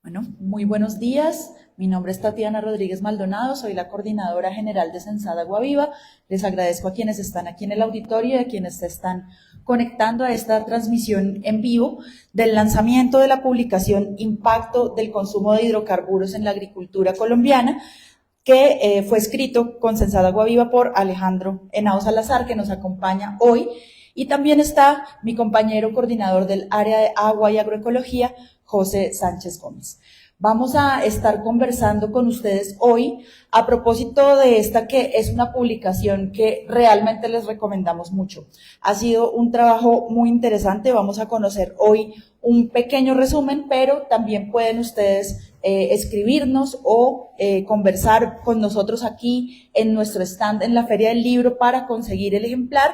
Bueno, muy buenos días. Mi nombre es Tatiana Rodríguez Maldonado, soy la coordinadora general de Sensada Agua Viva. Les agradezco a quienes están aquí en el auditorio y a quienes se están conectando a esta transmisión en vivo del lanzamiento de la publicación Impacto del consumo de hidrocarburos en la agricultura colombiana, que fue escrito con Sensada Agua Viva por Alejandro Henao Salazar, que nos acompaña hoy. Y también está mi compañero coordinador del área de agua y agroecología, José Sánchez Gómez. Vamos a estar conversando con ustedes hoy a propósito de esta, que es una publicación que realmente les recomendamos mucho. Ha sido un trabajo muy interesante. Vamos a conocer hoy un pequeño resumen, pero también pueden ustedes escribirnos o conversar con nosotros aquí en nuestro stand en la Feria del Libro para conseguir el ejemplar.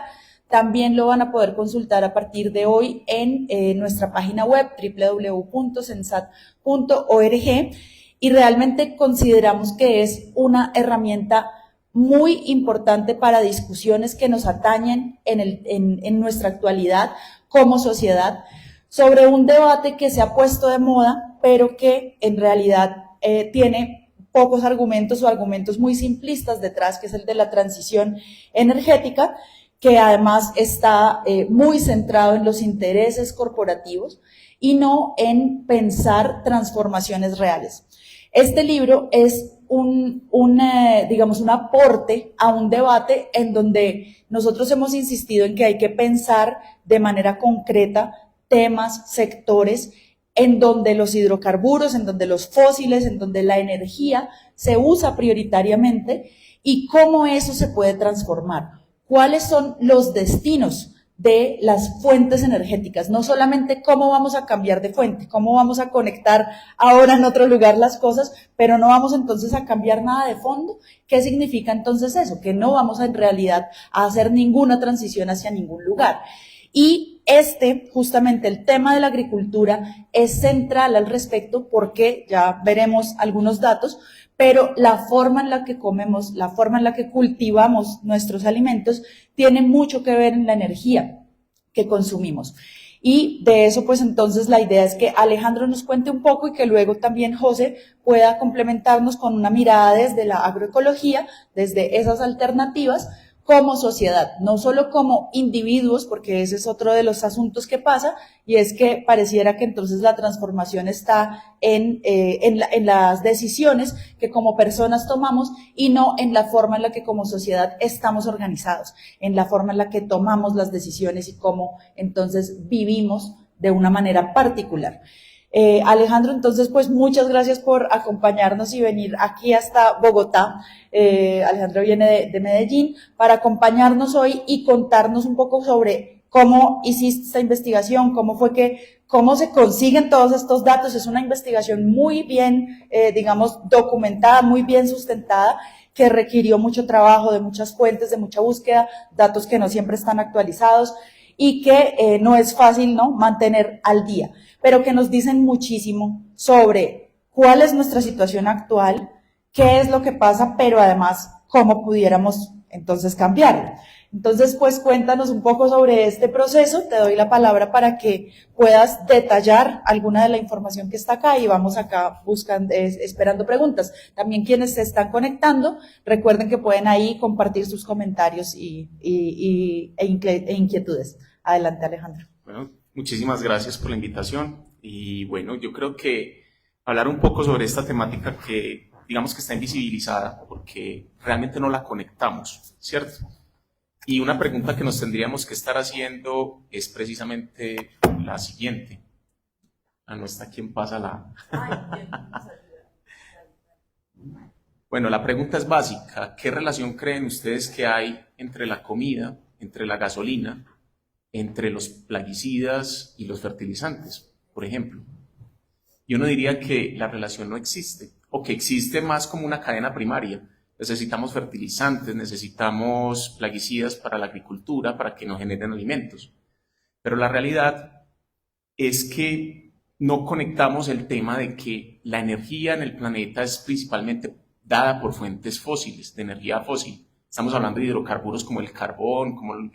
También lo van a poder consultar a partir de hoy en nuestra página web www.sensat.org, y realmente consideramos que es una herramienta muy importante para discusiones que nos atañen en nuestra actualidad como sociedad, sobre un debate que se ha puesto de moda, pero que en realidad tiene pocos argumentos o argumentos muy simplistas detrás, que es el de la transición energética, que además está muy centrado en los intereses corporativos y no en pensar transformaciones reales. Este libro es digamos, un aporte a un debate en donde nosotros hemos insistido en que hay que pensar de manera concreta temas, sectores, en donde los hidrocarburos, en donde los fósiles, en donde la energía se usa prioritariamente, y cómo eso se puede transformar. ¿Cuáles son los destinos de las fuentes energéticas? No solamente cómo vamos a cambiar de fuente, cómo vamos a conectar ahora en otro lugar las cosas, pero no vamos entonces a cambiar nada de fondo. ¿Qué significa entonces eso? Que no vamos en realidad a hacer ninguna transición hacia ningún lugar. Y justamente el tema de la agricultura es central al respecto, porque ya veremos algunos datos, pero la forma en la que comemos, la forma en la que cultivamos nuestros alimentos tiene mucho que ver en la energía que consumimos. Y de eso, pues entonces la idea es que Alejandro nos cuente un poco y que luego también José pueda complementarnos con una mirada desde la agroecología, desde esas alternativas, como sociedad, no solo como individuos, porque ese es otro de los asuntos que pasa, y es que pareciera que entonces la transformación está en las decisiones que como personas tomamos, y no en la forma en la que como sociedad estamos organizados, en la forma en la que tomamos las decisiones y cómo entonces vivimos de una manera particular. Alejandro, entonces, pues muchas gracias por acompañarnos y venir aquí hasta Bogotá. Alejandro viene de Medellín para acompañarnos hoy y contarnos un poco sobre cómo hiciste esta investigación, cómo se consiguen todos estos datos. Es una investigación muy bien, digamos, documentada, muy bien sustentada, que requirió mucho trabajo de muchas fuentes, de mucha búsqueda, datos que no siempre están actualizados y que no es fácil, ¿no?, mantener al día, pero que nos dicen muchísimo sobre cuál es nuestra situación actual, qué es lo que pasa, pero además cómo pudiéramos entonces cambiarlo. Entonces, pues cuéntanos un poco sobre este proceso. Te doy la palabra para que puedas detallar alguna de la información que está acá, y vamos acá esperando preguntas. También quienes se están conectando, recuerden que pueden ahí compartir sus comentarios e inquietudes. Adelante, Alejandro. Bueno, muchísimas gracias por la invitación. Y bueno, yo creo que hablar un poco sobre esta temática que digamos que está invisibilizada porque realmente no la conectamos, ¿cierto? Y una pregunta que nos tendríamos que estar haciendo es precisamente la siguiente. No está. ¿Quién pasa la...? Bueno, la pregunta es básica. ¿Qué relación creen ustedes que hay entre la comida, entre la gasolina, entre los plaguicidas y los fertilizantes, por ejemplo? Yo no diría que la relación no existe, o que existe más como una cadena primaria. Necesitamos fertilizantes, necesitamos plaguicidas para la agricultura, para que nos generen alimentos. Pero la realidad es que no conectamos el tema de que la energía en el planeta es principalmente dada por fuentes fósiles, de energía fósil. Estamos hablando de hidrocarburos como el carbón, como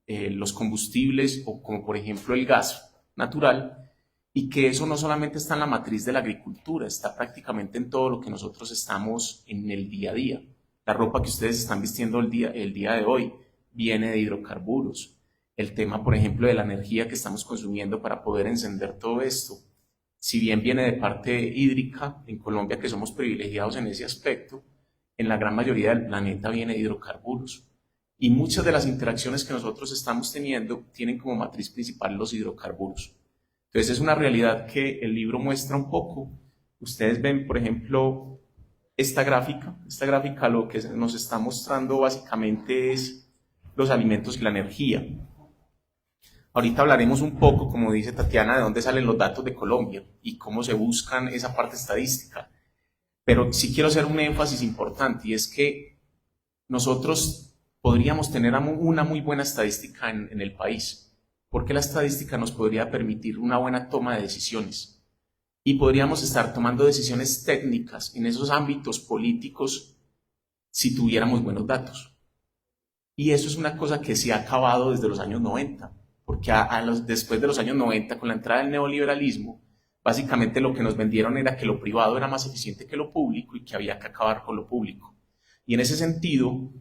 los combustibles, o como por ejemplo el gas natural, y que eso no solamente está en la matriz de la agricultura, está prácticamente en todo lo que nosotros estamos en el día a día. La ropa que ustedes están vistiendo el día de hoy viene de hidrocarburos. El tema, por ejemplo, de la energía que estamos consumiendo para poder encender todo esto, si bien viene de parte hídrica, en Colombia que somos privilegiados en ese aspecto, en la gran mayoría del planeta viene de hidrocarburos. Y muchas de las interacciones que nosotros estamos teniendo tienen como matriz principal los hidrocarburos. Entonces es una realidad que el libro muestra un poco. Ustedes ven, por ejemplo, esta gráfica lo que nos está mostrando básicamente es los alimentos y la energía. Ahorita hablaremos un poco, como dice Tatiana, de dónde salen los datos de Colombia y cómo se buscan esa parte estadística. Pero sí quiero hacer un énfasis importante y es que nosotros podríamos tener una muy buena estadística en el país, porque la estadística nos podría permitir una buena toma de decisiones y podríamos estar tomando decisiones técnicas en esos ámbitos políticos si tuviéramos buenos datos. Y eso es una cosa que se ha acabado desde los años 90, porque después de los años 90, con la entrada del neoliberalismo, básicamente lo que nos vendieron era que lo privado era más eficiente que lo público y que había que acabar con lo público. Y en ese sentido,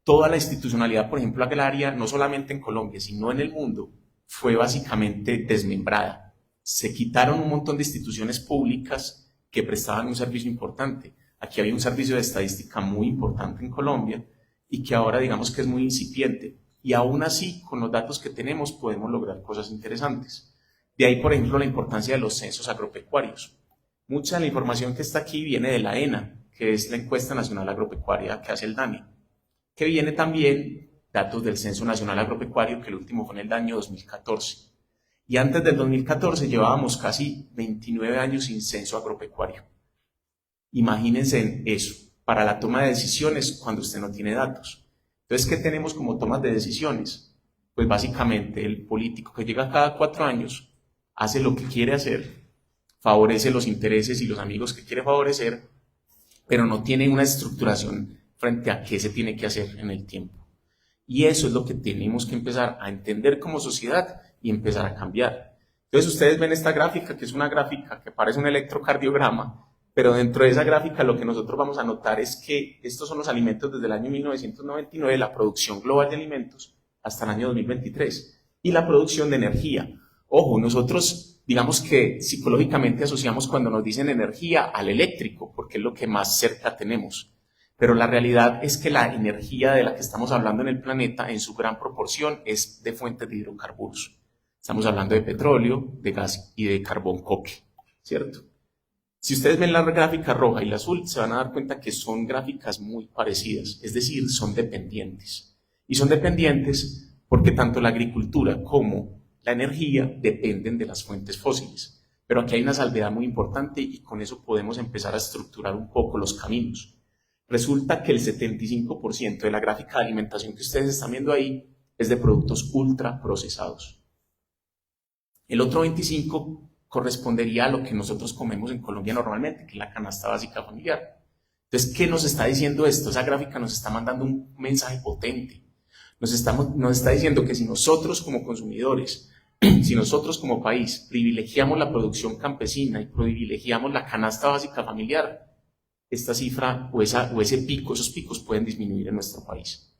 toda la institucionalidad, por ejemplo, agraria, no solamente en Colombia, sino en el mundo, fue básicamente desmembrada. Se quitaron un montón de instituciones públicas que prestaban un servicio importante. Aquí había un servicio de estadística muy importante en Colombia y que ahora digamos que es muy incipiente. Y aún así, con los datos que tenemos, podemos lograr cosas interesantes. De ahí, por ejemplo, la importancia de los censos agropecuarios. Mucha de la información que está aquí viene de la ENA, que es la Encuesta Nacional Agropecuaria que hace el DANE, que viene también datos del Censo Nacional Agropecuario, que el último fue en el año 2014. Y antes del 2014 llevábamos casi 29 años sin censo agropecuario. Imagínense en eso, para la toma de decisiones cuando usted no tiene datos. Entonces, ¿qué tenemos como tomas de decisiones? Pues básicamente el político que llega cada 4 años, hace lo que quiere hacer, favorece los intereses y los amigos que quiere favorecer, pero no tiene una estructuración frente a qué se tiene que hacer en el tiempo. Y eso es lo que tenemos que empezar a entender como sociedad y empezar a cambiar. Entonces ustedes ven esta gráfica, que es una gráfica que parece un electrocardiograma, pero dentro de esa gráfica lo que nosotros vamos a notar es que estos son los alimentos desde el año 1999, la producción global de alimentos, hasta el año 2023, y la producción de energía. Ojo, nosotros digamos que psicológicamente asociamos cuando nos dicen energía al eléctrico, porque es lo que más cerca tenemos. Pero la realidad es que la energía de la que estamos hablando en el planeta, en su gran proporción, es de fuentes de hidrocarburos. Estamos hablando de petróleo, de gas y de carbón coque, ¿cierto? Si ustedes ven la gráfica roja y la azul, se van a dar cuenta que son gráficas muy parecidas, es decir, son dependientes. Y son dependientes porque tanto la agricultura como la energía dependen de las fuentes fósiles. Pero aquí hay una salvedad muy importante y con eso podemos empezar a estructurar un poco los caminos. Resulta que el 75% de la gráfica de alimentación que ustedes están viendo ahí es de productos ultraprocesados. El otro 25% correspondería a lo que nosotros comemos en Colombia normalmente, que es la canasta básica familiar. Entonces, ¿qué nos está diciendo esto? Esa gráfica nos está mandando un mensaje potente. Nos está diciendo que si nosotros como consumidores, si nosotros como país privilegiamos la producción campesina y privilegiamos la canasta básica familiar, esta cifra o ese pico, esos picos pueden disminuir en nuestro país.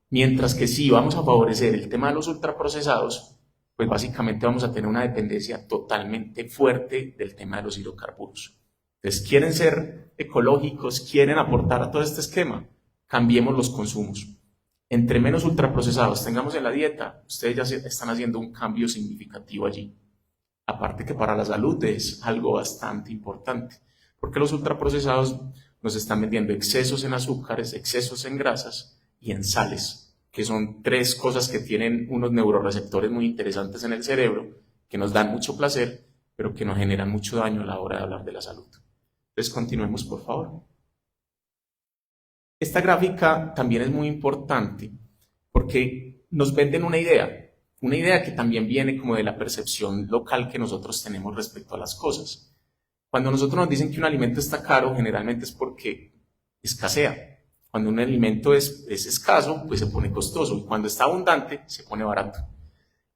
Mientras que si vamos a favorecer el tema de los ultraprocesados, pues básicamente vamos a tener una dependencia totalmente fuerte del tema de los hidrocarburos. Entonces, ¿quieren ser ecológicos? ¿Quieren aportar a todo este esquema? Cambiemos los consumos. Entre menos ultraprocesados tengamos en la dieta, ustedes ya están haciendo un cambio significativo allí. Aparte que para la salud es algo bastante importante, porque los ultraprocesados nos están vendiendo excesos en azúcares, excesos en grasas y en sales, que son 3 cosas que tienen unos neuroreceptores muy interesantes en el cerebro, que nos dan mucho placer, pero que nos generan mucho daño a la hora de hablar de la salud. Entonces, continuemos, por favor. Esta gráfica también es muy importante porque nos venden una idea que también viene como de la percepción local que nosotros tenemos respecto a las cosas. Cuando nosotros nos dicen que un alimento está caro, generalmente es porque escasea. Cuando un alimento es escaso, pues se pone costoso, y cuando está abundante, se pone barato.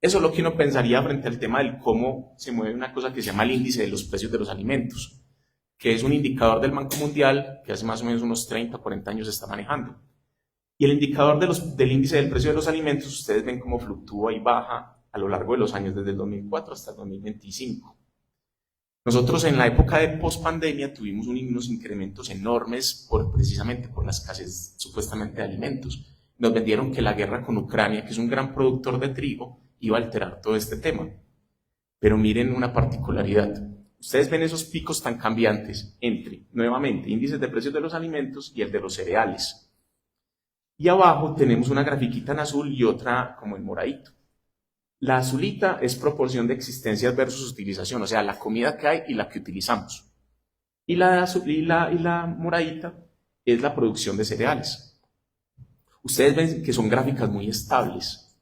Eso es lo que uno pensaría frente al tema del cómo se mueve una cosa que se llama el índice de los precios de los alimentos, que es un indicador del Banco Mundial que hace más o menos unos 30 o 40 años se está manejando. Y el indicador del índice del precio de los alimentos, ustedes ven cómo fluctúa y baja a lo largo de los años, desde el 2004 hasta el 2025. Nosotros en la época de pospandemia tuvimos unos incrementos enormes precisamente por la escasez supuestamente de alimentos. Nos vendieron que la guerra con Ucrania, que es un gran productor de trigo, iba a alterar todo este tema. Pero miren una particularidad. Ustedes ven esos picos tan cambiantes entre, nuevamente, índices de precios de los alimentos y el de los cereales. Y abajo tenemos una grafiquita en azul y otra como en moradito. La azulita es proporción de existencias versus utilización, o sea, la comida que hay y la que utilizamos. Y la moradita es la producción de cereales. Ustedes ven que son gráficas muy estables,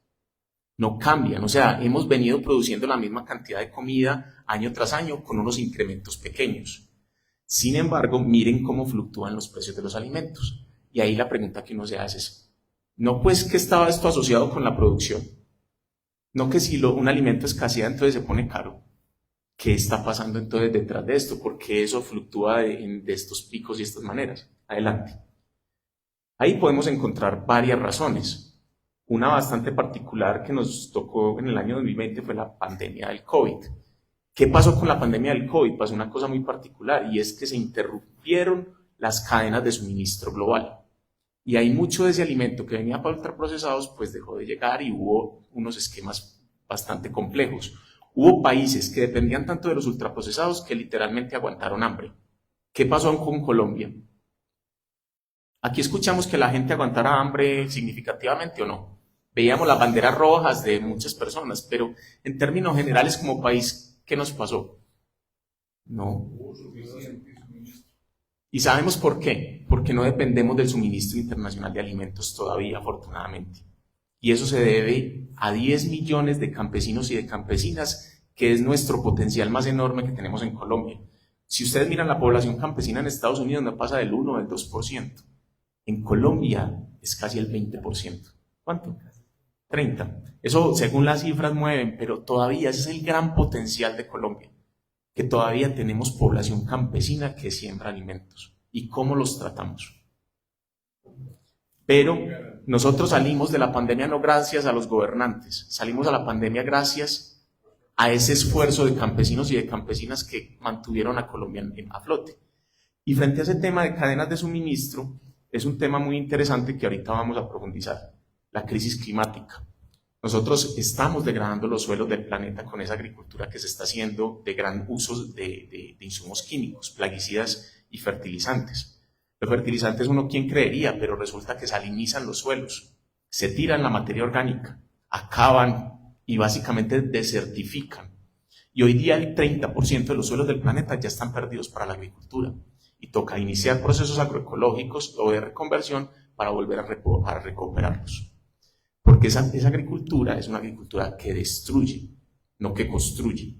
no cambian, o sea, hemos venido produciendo la misma cantidad de comida año tras año con unos incrementos pequeños. Sin embargo, miren cómo fluctúan los precios de los alimentos. Y ahí la pregunta que uno se hace es, ¿no pues que estaba esto asociado con la producción? No que si un alimento escasea, entonces se pone caro. ¿Qué está pasando entonces detrás de esto? ¿Por qué eso fluctúa de estos picos y estas maneras? Adelante. Ahí podemos encontrar varias razones. Una bastante particular que nos tocó en el año 2020 fue la pandemia del COVID. ¿Qué pasó con la pandemia del COVID? Pasó una cosa muy particular y es que se interrumpieron las cadenas de suministro global. Y hay mucho de ese alimento que venía para ultraprocesados, pues dejó de llegar y hubo unos esquemas bastante complejos. Hubo países que dependían tanto de los ultraprocesados que literalmente aguantaron hambre. ¿Qué pasó con Colombia? Aquí escuchamos que la gente aguantara hambre significativamente o no. Veíamos las banderas rojas de muchas personas, pero en términos generales como país, ¿qué nos pasó? No. ¿Y sabemos por qué? Porque no dependemos del suministro internacional de alimentos todavía, afortunadamente. Y eso se debe a 10 millones de campesinos y de campesinas, que es nuestro potencial más enorme que tenemos en Colombia. Si ustedes miran la población campesina en Estados Unidos, no pasa del 1 o del 2%. En Colombia es casi el 20%. ¿Cuánto? 30. Eso según las cifras mueven, pero todavía ese es el gran potencial de Colombia, que todavía tenemos población campesina que siembra alimentos. ¿Y cómo los tratamos? Pero nosotros salimos de la pandemia no gracias a los gobernantes, salimos a la pandemia gracias a ese esfuerzo de campesinos y de campesinas que mantuvieron a Colombia a flote. Y frente a ese tema de cadenas de suministro, es un tema muy interesante que ahorita vamos a profundizar, la crisis climática. Nosotros estamos degradando los suelos del planeta con esa agricultura que se está haciendo de gran uso de insumos químicos, plaguicidas y fertilizantes. Los fertilizantes uno quién creería, pero resulta que salinizan los suelos, se tiran la materia orgánica, acaban y básicamente desertifican. Y hoy día el 30% de los suelos del planeta ya están perdidos para la agricultura y toca iniciar procesos agroecológicos o de reconversión para volver a recuperarlos. Porque esa agricultura es una agricultura que destruye, no que construye.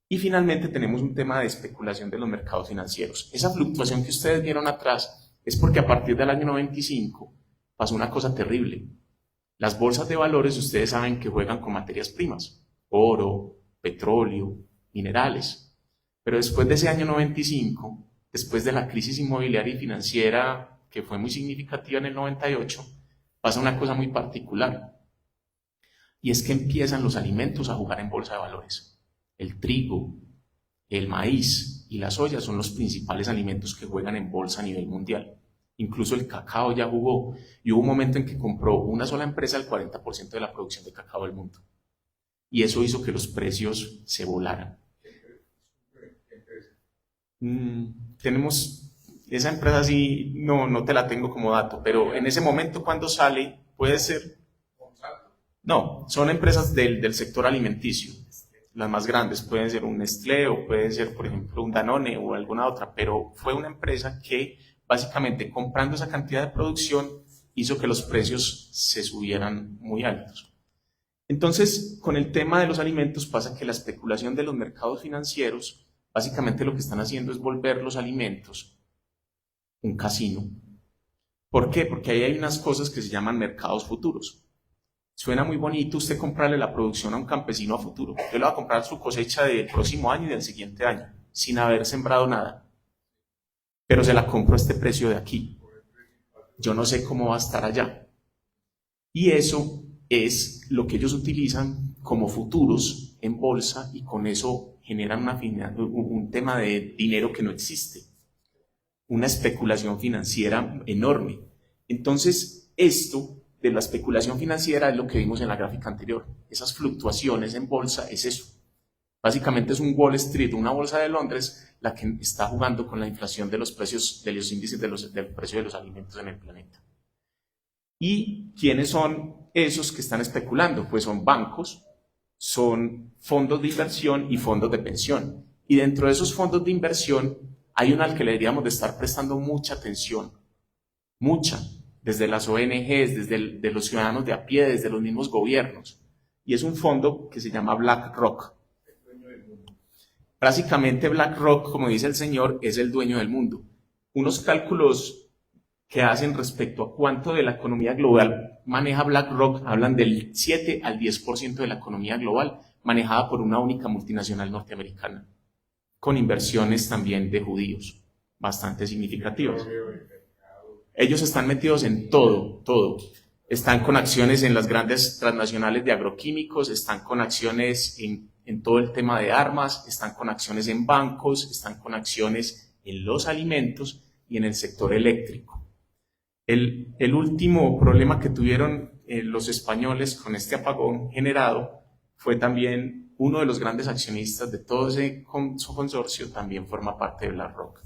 Y finalmente tenemos un tema de especulación de los mercados financieros. Esa fluctuación que ustedes vieron atrás es porque a partir del año 95 pasó una cosa terrible. Las bolsas de valores, ustedes saben que juegan con materias primas, oro, petróleo, minerales. Pero después de ese año 95, después de la crisis inmobiliaria y financiera que fue muy significativa en el 98, pasa una cosa muy particular, y es que empiezan los alimentos a jugar en bolsa de valores. El trigo, el maíz y la soya son los principales alimentos que juegan en bolsa a nivel mundial. Incluso el cacao ya jugó, y hubo un momento en que compró una sola empresa el 40% de la producción de cacao del mundo. Y eso hizo que los precios se volaran. Tenemos... Esa empresa sí, no te la tengo como dato, pero en ese momento cuando sale, puede ser... No, son empresas del sector alimenticio. Las más grandes pueden ser un Nestlé o puede ser, por ejemplo, un Danone o alguna otra, pero fue una empresa que básicamente comprando esa cantidad de producción hizo que los precios se subieran muy altos. Entonces, con el tema de los alimentos pasa que la especulación de los mercados financieros, básicamente lo que están haciendo es volver los alimentos un casino. ¿Por qué? Porque ahí hay unas cosas que se llaman mercados futuros. Suena muy bonito usted comprarle la producción a un campesino a futuro. Yo le voy a comprar su cosecha del próximo año y del siguiente año, sin haber sembrado nada. Pero se la compro a este precio de aquí. Yo no sé cómo va a estar allá. Y eso es lo que ellos utilizan como futuros en bolsa y con eso generan un tema de dinero que no existe. Una especulación financiera enorme. Entonces, esto de la especulación financiera es lo que vimos en la gráfica anterior. Esas fluctuaciones en bolsa es eso. Básicamente es un Wall Street, una bolsa de Londres, la que está jugando con la inflación de los precios, de los índices del precio de los alimentos en el planeta. ¿Y quiénes son esos que están especulando? Pues son bancos, son fondos de inversión y fondos de pensión. Y dentro de esos fondos de inversión hay uno al que le deberíamos de estar prestando mucha atención, mucha, desde las ONGs, desde los ciudadanos de a pie, desde los mismos gobiernos. Y es un fondo que se llama BlackRock. Básicamente BlackRock, como dice el señor, es el dueño del mundo. Unos cálculos que hacen respecto a cuánto de la economía global maneja BlackRock hablan del 7 al 10% de la economía global manejada por una única multinacional norteamericana, con inversiones también de judíos, bastante significativas. Ellos están metidos en todo. Están con acciones en las grandes transnacionales de agroquímicos, están con acciones en todo el tema de armas, están con acciones en bancos, están con acciones en los alimentos y en el sector eléctrico. El último problema que tuvieron los españoles con este apagón generado fue también uno de los grandes accionistas de todo ese consorcio, también forma parte de BlackRock.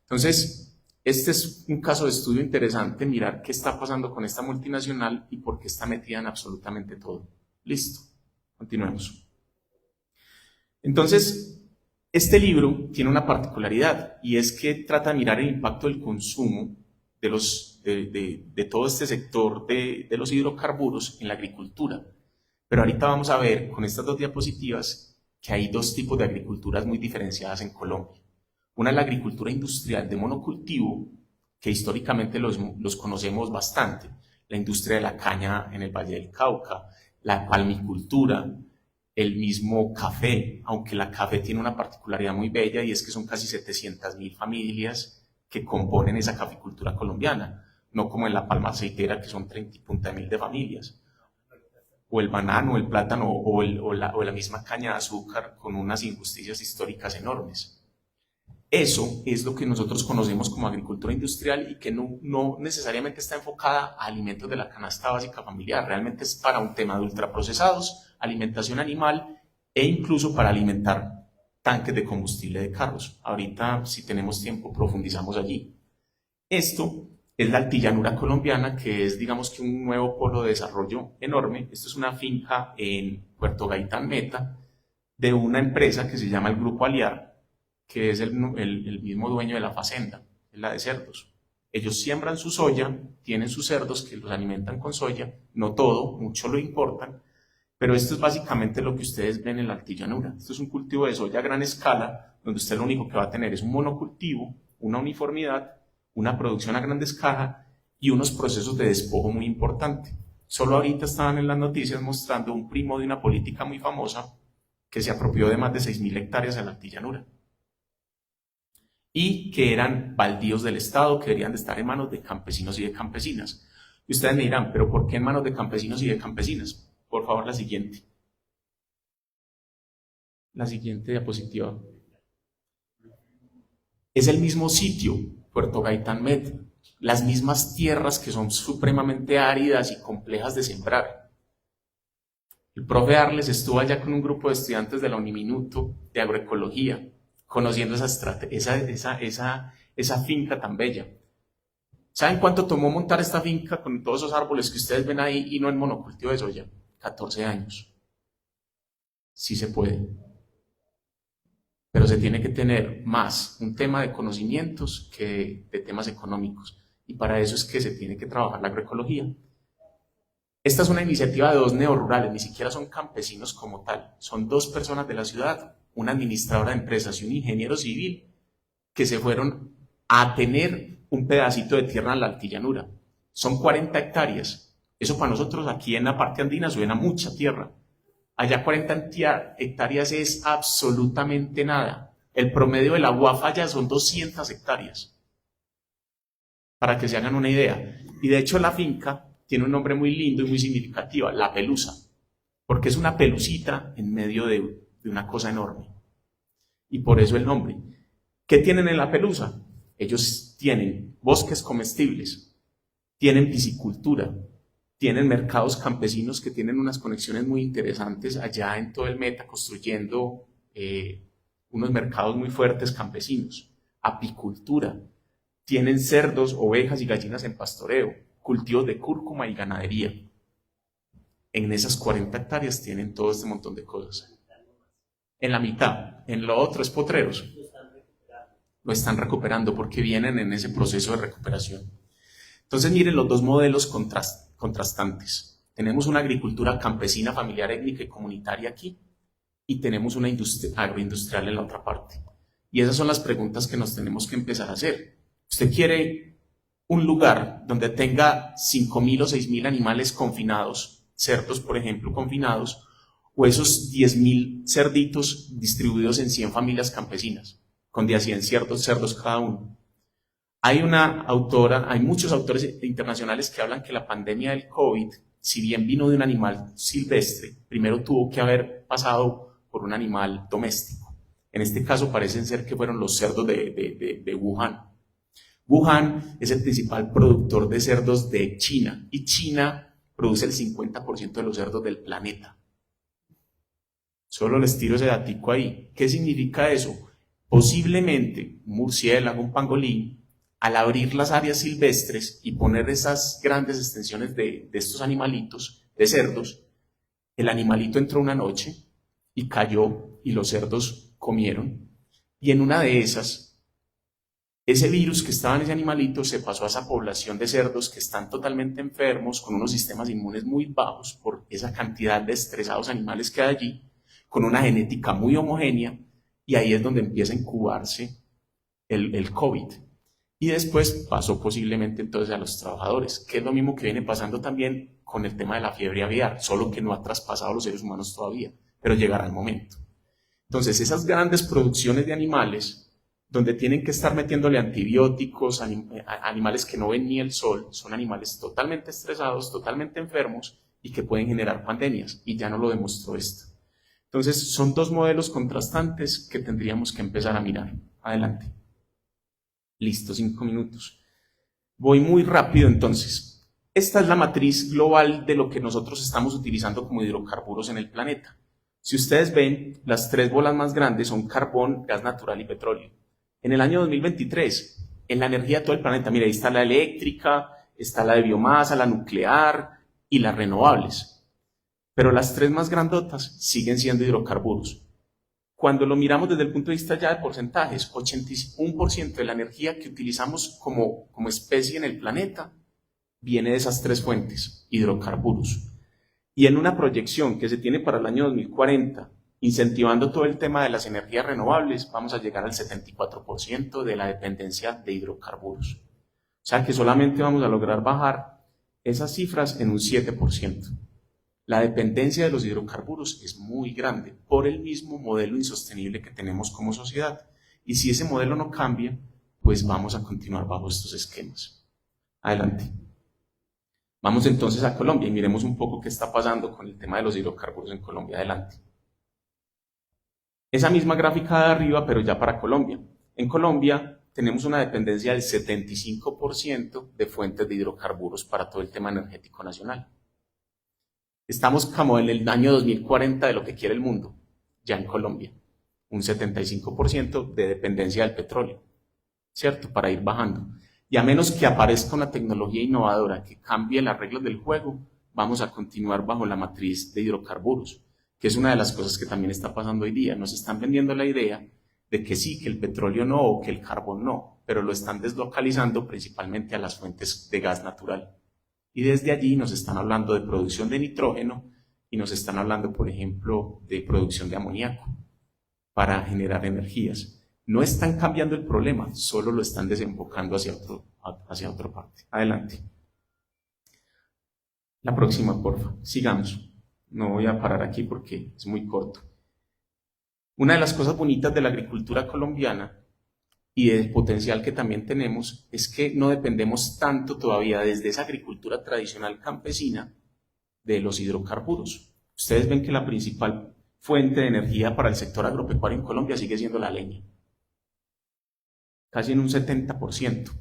Entonces, este es un caso de estudio interesante, mirar qué está pasando con esta multinacional y por qué está metida en absolutamente todo. Listo, continuemos. Entonces, este libro tiene una particularidad y es que trata de mirar el impacto del consumo de todo este sector de los hidrocarburos en la agricultura. Pero ahorita vamos a ver con estas dos diapositivas que hay dos tipos de agriculturas muy diferenciadas en Colombia. Una es la agricultura industrial de monocultivo, que históricamente los conocemos bastante. La industria de la caña en el Valle del Cauca, la palmicultura, el mismo café, aunque la café tiene una particularidad muy bella y es que son casi 700.000 familias que componen esa caficultura colombiana, no como en la palma aceitera que son 30.000 de familias, o el banano, el plátano o la misma caña de azúcar con unas injusticias históricas enormes. Eso es lo que nosotros conocemos como agricultura industrial y que no necesariamente está enfocada a alimentos de la canasta básica familiar, realmente es para un tema de ultraprocesados, alimentación animal e incluso para alimentar tanques de combustible de carros. Ahorita, si tenemos tiempo, profundizamos allí. Esto es la altillanura colombiana, que es, digamos que un nuevo polo de desarrollo enorme. Esto es una finca en Puerto Gaitán Meta de una empresa que se llama el Grupo Aliar, que es el mismo dueño de la fazenda, es la de cerdos. Ellos siembran su soya, tienen sus cerdos que los alimentan con soya, no todo, mucho lo importan, pero esto es básicamente lo que ustedes ven en la altillanura. Esto es un cultivo de soya a gran escala, donde usted lo único que va a tener es un monocultivo, una uniformidad, una producción a gran escala y unos procesos de despojo muy importantes. Solo ahorita estaban en las noticias mostrando un primo de una política muy famosa que se apropió de más de 6.000 hectáreas en la altillanura y que eran baldíos del Estado que deberían de estar en manos de campesinos y de campesinas. Y ustedes me dirán, ¿pero por qué en manos de campesinos y de campesinas? Por favor, la siguiente. La siguiente diapositiva. Es el mismo sitio, Puerto Gaitán Meta, las mismas tierras que son supremamente áridas y complejas de sembrar. El profe Arles estuvo allá con un grupo de estudiantes de la Uniminuto de agroecología, conociendo esa finca tan bella. ¿Saben cuánto tomó montar esta finca con todos esos árboles que ustedes ven ahí y no en monocultivo de soya? 14 años. Sí se puede. Pero se tiene que tener más un tema de conocimientos que de temas económicos. Y para eso es que se tiene que trabajar la agroecología. Esta es una iniciativa de dos neorurales, ni siquiera son campesinos como tal. Son dos personas de la ciudad, una administradora de empresas y un ingeniero civil, que se fueron a tener un pedacito de tierra en la altillanura. Son 40 hectáreas. Eso para nosotros aquí en la parte andina suena mucha tierra. Allá 40 hectáreas es absolutamente nada. El promedio de la UAF allá son 200 hectáreas, para que se hagan una idea. Y de hecho la finca tiene un nombre muy lindo y muy significativo, La Pelusa, porque es una pelucita en medio de una cosa enorme. Y por eso el nombre. ¿Qué tienen en La Pelusa? Ellos tienen bosques comestibles, tienen piscicultura, tienen mercados campesinos que tienen unas conexiones muy interesantes allá en todo el Meta, construyendo unos mercados muy fuertes campesinos, apicultura, tienen cerdos, ovejas y gallinas en pastoreo, cultivos de cúrcuma y ganadería. En esas 40 hectáreas tienen todo este montón de cosas. En la mitad, en lo otro es potreros. Lo están recuperando porque vienen en ese proceso de recuperación. Entonces miren los dos modelos contrastantes. Tenemos una agricultura campesina, familiar, étnica y comunitaria aquí, y tenemos una industria agroindustrial en la otra parte. Y esas son las preguntas que nos tenemos que empezar a hacer. ¿Usted quiere un lugar donde tenga 5.000 o 6.000 animales confinados, cerdos, por ejemplo, confinados, o esos 10.000 cerditos distribuidos en 100 familias campesinas, con de a 100 cerdos cada uno? Hay una autora, hay muchos autores internacionales que hablan que la pandemia del COVID, si bien vino de un animal silvestre, primero tuvo que haber pasado por un animal doméstico. En este caso parecen ser que fueron los cerdos de Wuhan. Wuhan es el principal productor de cerdos de China y China produce el 50% de los cerdos del planeta. Solo les tiro ese datico ahí. ¿Qué significa eso? Posiblemente un murciélago, un pangolín, al abrir las áreas silvestres y poner esas grandes extensiones de estos animalitos, de cerdos, el animalito entró una noche y cayó y los cerdos comieron. Y en una de esas, ese virus que estaba en ese animalito se pasó a esa población de cerdos que están totalmente enfermos, con unos sistemas inmunes muy bajos por esa cantidad de estresados animales que hay allí, con una genética muy homogénea, y ahí es donde empieza a incubarse el COVID. Y después pasó posiblemente entonces a los trabajadores, que es lo mismo que viene pasando también con el tema de la fiebre aviar, solo que no ha traspasado a los seres humanos todavía, pero llegará el momento. Entonces, esas grandes producciones de animales, donde tienen que estar metiéndole antibióticos, animales que no ven ni el sol, son animales totalmente estresados, totalmente enfermos y que pueden generar pandemias, y ya no lo demostró esto. Entonces, son dos modelos contrastantes que tendríamos que empezar a mirar. Adelante. Listo, 5 minutos. Voy muy rápido entonces. Esta es la matriz global de lo que nosotros estamos utilizando como hidrocarburos en el planeta. Si ustedes ven, las 3 bolas más grandes son carbón, gas natural y petróleo. En el año 2023, en la energía de todo el planeta, mira, ahí está la eléctrica, está la de biomasa, la nuclear y las renovables. Pero las 3 más grandotas siguen siendo hidrocarburos. Cuando lo miramos desde el punto de vista ya de porcentajes, 81% de la energía que utilizamos como especie en el planeta viene de esas 3 fuentes, hidrocarburos. Y en una proyección que se tiene para el año 2040, incentivando todo el tema de las energías renovables, vamos a llegar al 74% de la dependencia de hidrocarburos. O sea que solamente vamos a lograr bajar esas cifras en un 7%. La dependencia de los hidrocarburos es muy grande por el mismo modelo insostenible que tenemos como sociedad. Y si ese modelo no cambia, pues vamos a continuar bajo estos esquemas. Adelante. Vamos entonces a Colombia y miremos un poco qué está pasando con el tema de los hidrocarburos en Colombia. Adelante. Esa misma gráfica de arriba, pero ya para Colombia. En Colombia tenemos una dependencia del 75% de fuentes de hidrocarburos para todo el tema energético nacional. Estamos como en el año 2040 de lo que quiere el mundo, ya en Colombia. Un 75% de dependencia del petróleo, ¿cierto? Para ir bajando. Y a menos que aparezca una tecnología innovadora que cambie las reglas del juego, vamos a continuar bajo la matriz de hidrocarburos, que es una de las cosas que también está pasando hoy día. Nos están vendiendo la idea de que sí, que el petróleo no o que el carbón no, pero lo están deslocalizando principalmente a las fuentes de gas natural. Y desde allí nos están hablando de producción de nitrógeno y nos están hablando, por ejemplo, de producción de amoníaco para generar energías. No están cambiando el problema, solo lo están desembocando hacia otra parte. Adelante. La próxima, porfa. Sigamos. No voy a parar aquí porque es muy corto. Una de las cosas bonitas de la agricultura colombiana y del potencial que también tenemos es que no dependemos tanto todavía desde esa agricultura tradicional campesina de los hidrocarburos. Ustedes ven que la principal fuente de energía para el sector agropecuario en Colombia sigue siendo la leña, casi en un 70%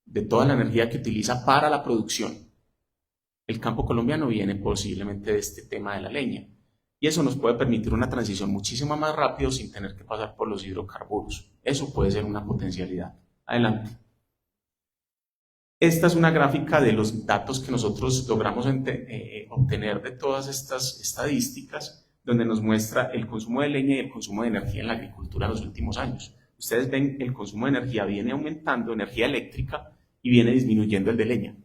de toda la energía que utiliza para la producción. El campo colombiano viene posiblemente de este tema de la leña y eso nos puede permitir una transición muchísimo más rápido sin tener que pasar por los hidrocarburos. Eso puede ser una potencialidad. Adelante. Esta es una gráfica de los datos que nosotros logramos obtener de todas estas estadísticas, donde nos muestra el consumo de leña y el consumo de energía en la agricultura en los últimos años. Ustedes ven el consumo de energía viene aumentando, energía eléctrica, y viene disminuyendo el de leña.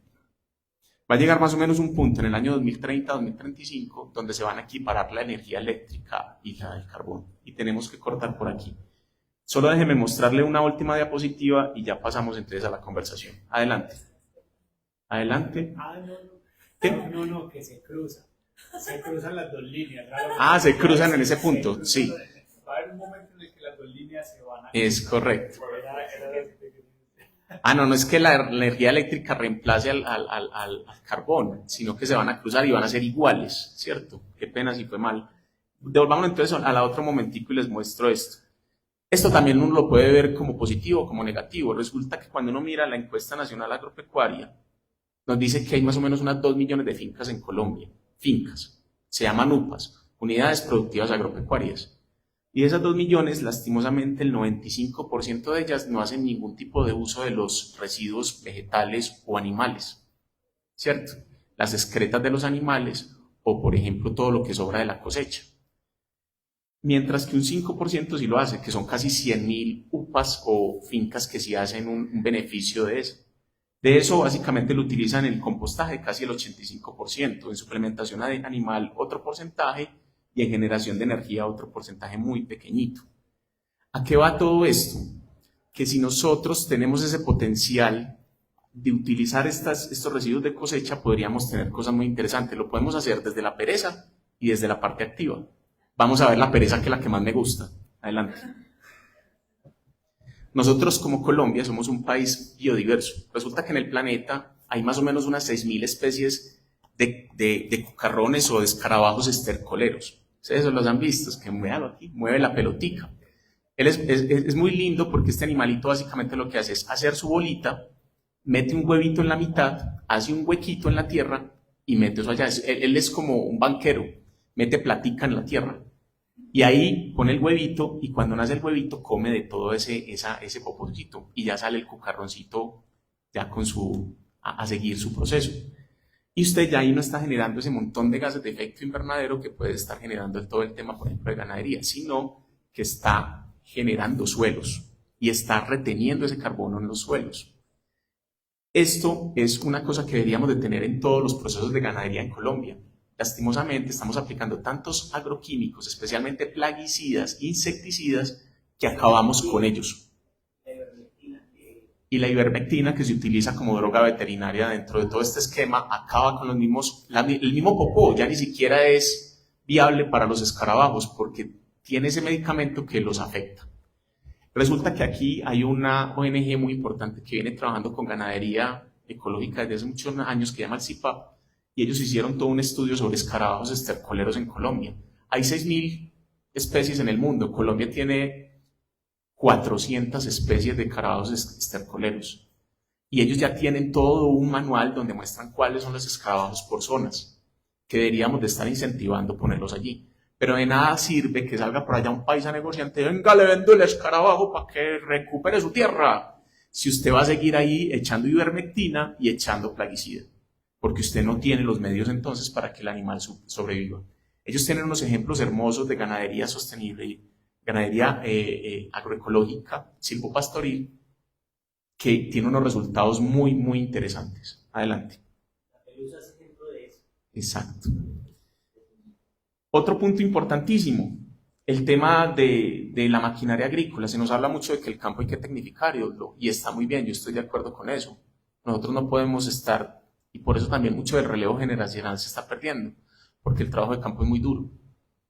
Va a llegar más o menos un punto en el año 2030-2035 donde se van a equiparar la energía eléctrica y la del carbón. Y tenemos que cortar por aquí. Solo déjeme mostrarle una última diapositiva y ya pasamos entonces a la conversación. Adelante. Adelante. No, que se cruza. Se cruzan las dos líneas. Se cruzan en ese punto, sí. Va a haber un momento en el que las dos líneas se van a... Es correcto. No es que la energía eléctrica reemplace al carbón, sino que se van a cruzar y van a ser iguales, ¿cierto? Qué pena si fue mal. Devolvámonos entonces a la otro momentico y les muestro esto. Esto también uno lo puede ver como positivo o como negativo. Resulta que cuando uno mira la encuesta nacional agropecuaria, nos dice que hay más o menos unas 2 millones de fincas en Colombia. Fincas. Se llaman UPAs, Unidades Productivas Agropecuarias. Y de esas 2 millones, lastimosamente, el 95% de ellas no hacen ningún tipo de uso de los residuos vegetales o animales, ¿cierto? Las excretas de los animales o, por ejemplo, todo lo que sobra de la cosecha. Mientras que un 5% sí lo hace, que son casi 100.000 UPAs o fincas que sí hacen un beneficio de eso. De eso, básicamente, lo utilizan en el compostaje, casi el 85%, en suplementación animal, otro porcentaje, y en generación de energía otro porcentaje muy pequeñito. ¿A qué va todo esto? Que si nosotros tenemos ese potencial de utilizar estos residuos de cosecha, podríamos tener cosas muy interesantes. Lo podemos hacer desde la pereza y desde la parte activa. Vamos a ver la pereza, que es la que más me gusta. Adelante. Nosotros como Colombia somos un país biodiverso. Resulta que en el planeta hay más o menos unas 6.000 especies de cucarrones o de escarabajos estercoleros. Ustedes los han visto, es que aquí, mueve la pelotica. Él es muy lindo porque este animalito básicamente lo que hace es hacer su bolita, mete un huevito en la mitad, hace un huequito en la tierra y mete eso allá. Él es como un banquero, mete platica en la tierra y ahí pone el huevito y cuando nace el huevito come de todo ese poponcito y ya sale el cucarroncito ya con a seguir su proceso. Y usted ya ahí no está generando ese montón de gases de efecto invernadero que puede estar generando todo el tema, por ejemplo, de ganadería, sino que está generando suelos y está reteniendo ese carbono en los suelos. Esto es una cosa que deberíamos de tener en todos los procesos de ganadería en Colombia. Lastimosamente estamos aplicando tantos agroquímicos, especialmente plaguicidas, insecticidas, que acabamos con ellos. Y la ivermectina, que se utiliza como droga veterinaria dentro de todo este esquema, acaba con el mismo popó, ya ni siquiera es viable para los escarabajos porque tiene ese medicamento que los afecta. Resulta que aquí hay una ONG muy importante que viene trabajando con ganadería ecológica desde hace muchos años, que se llama el CIPAP, y ellos hicieron todo un estudio sobre escarabajos estercoleros en Colombia. Hay 6.000 especies en el mundo, Colombia tiene 400 especies de escarabajos estercoleros. Y ellos ya tienen todo un manual donde muestran cuáles son los escarabajos por zonas, que deberíamos de estar incentivando ponerlos allí. Pero de nada sirve que salga por allá un paisa negociante, venga, le vendo el escarabajo para que recupere su tierra, si usted va a seguir ahí echando ivermectina y echando plaguicida, porque usted no tiene los medios entonces para que el animal sobreviva. Ellos tienen unos ejemplos hermosos de ganadería sostenible, ganadería agroecológica, silvopastoril, que tiene unos resultados muy, muy interesantes. Adelante. La pelusa es ejemplo de eso. Exacto. Otro punto importantísimo, el tema de la maquinaria agrícola. Se nos habla mucho de que el campo hay que tecnificarlo, y está muy bien, yo estoy de acuerdo con eso. Nosotros no podemos estar Y por eso también mucho del relevo generacional se está perdiendo, porque el trabajo de campo es muy duro,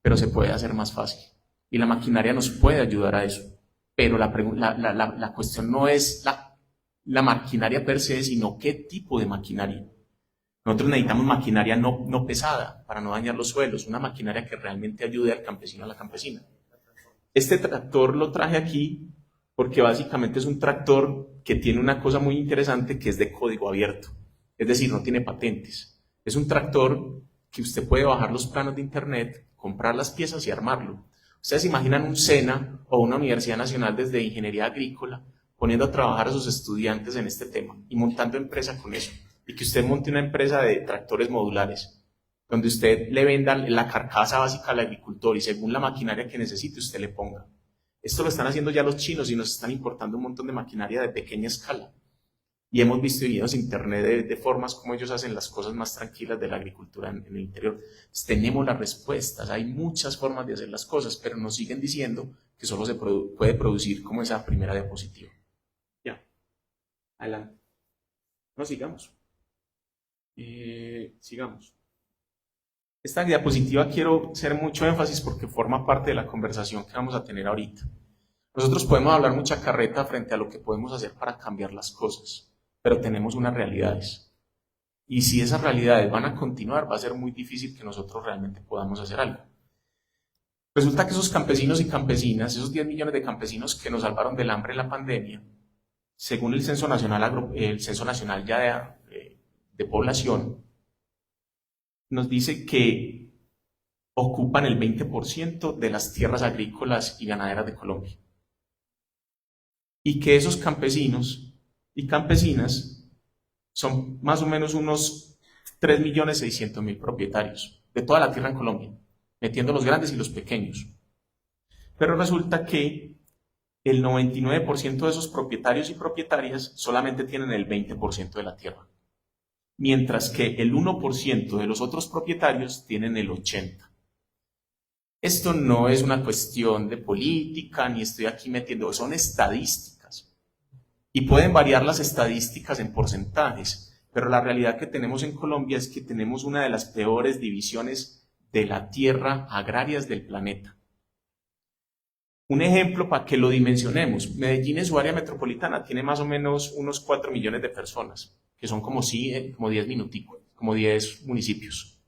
pero se puede hacer más fácil. Y la maquinaria nos puede ayudar a eso. Pero la cuestión no es la maquinaria per se, sino qué tipo de maquinaria. Nosotros necesitamos maquinaria no pesada para no dañar los suelos, una maquinaria que realmente ayude al campesino, a la campesina. Este tractor lo traje aquí porque básicamente es un tractor que tiene una cosa muy interesante que es de código abierto, es decir, no tiene patentes. Es un tractor que usted puede bajar los planos de internet, comprar las piezas y armarlo. Ustedes se imaginan un SENA o una Universidad Nacional desde Ingeniería Agrícola poniendo a trabajar a sus estudiantes en este tema y montando empresa con eso. Y que usted monte una empresa de tractores modulares, donde usted le venda la carcasa básica al agricultor y según la maquinaria que necesite usted le ponga. Esto lo están haciendo ya los chinos y nos están importando un montón de maquinaria de pequeña escala. Y hemos visto videos en internet de formas como ellos hacen las cosas más tranquilas de la agricultura en el interior. Entonces, tenemos las respuestas, hay muchas formas de hacer las cosas, pero nos siguen diciendo que solo se puede producir como esa primera diapositiva. Ya, adelante. No, sigamos. Sigamos. Esta diapositiva quiero hacer mucho énfasis porque forma parte de la conversación que vamos a tener ahorita. Nosotros podemos hablar mucha carreta frente a lo que podemos hacer para cambiar las cosas, pero tenemos unas realidades. Y si esas realidades van a continuar, va a ser muy difícil que nosotros realmente podamos hacer algo. Resulta que esos campesinos y campesinas, esos 10 millones de campesinos que nos salvaron del hambre en la pandemia, según el Censo Nacional ya de población, nos dice que ocupan el 20% de las tierras agrícolas y ganaderas de Colombia. Y que esos campesinos y campesinas son más o menos unos 3.600.000 propietarios de toda la tierra en Colombia, metiendo los grandes y los pequeños. Pero resulta que el 99% de esos propietarios y propietarias solamente tienen el 20% de la tierra, mientras que el 1% de los otros propietarios tienen el 80%. Esto no es una cuestión de política, ni estoy aquí metiendo, son estadísticas. Y pueden variar las estadísticas en porcentajes, pero la realidad que tenemos en Colombia es que tenemos una de las peores divisiones de la tierra agrarias del planeta. Un ejemplo para que lo dimensionemos, Medellín en su área metropolitana tiene más o menos unos 4 millones de personas, que son como 10 minuticos, como 10 municipios.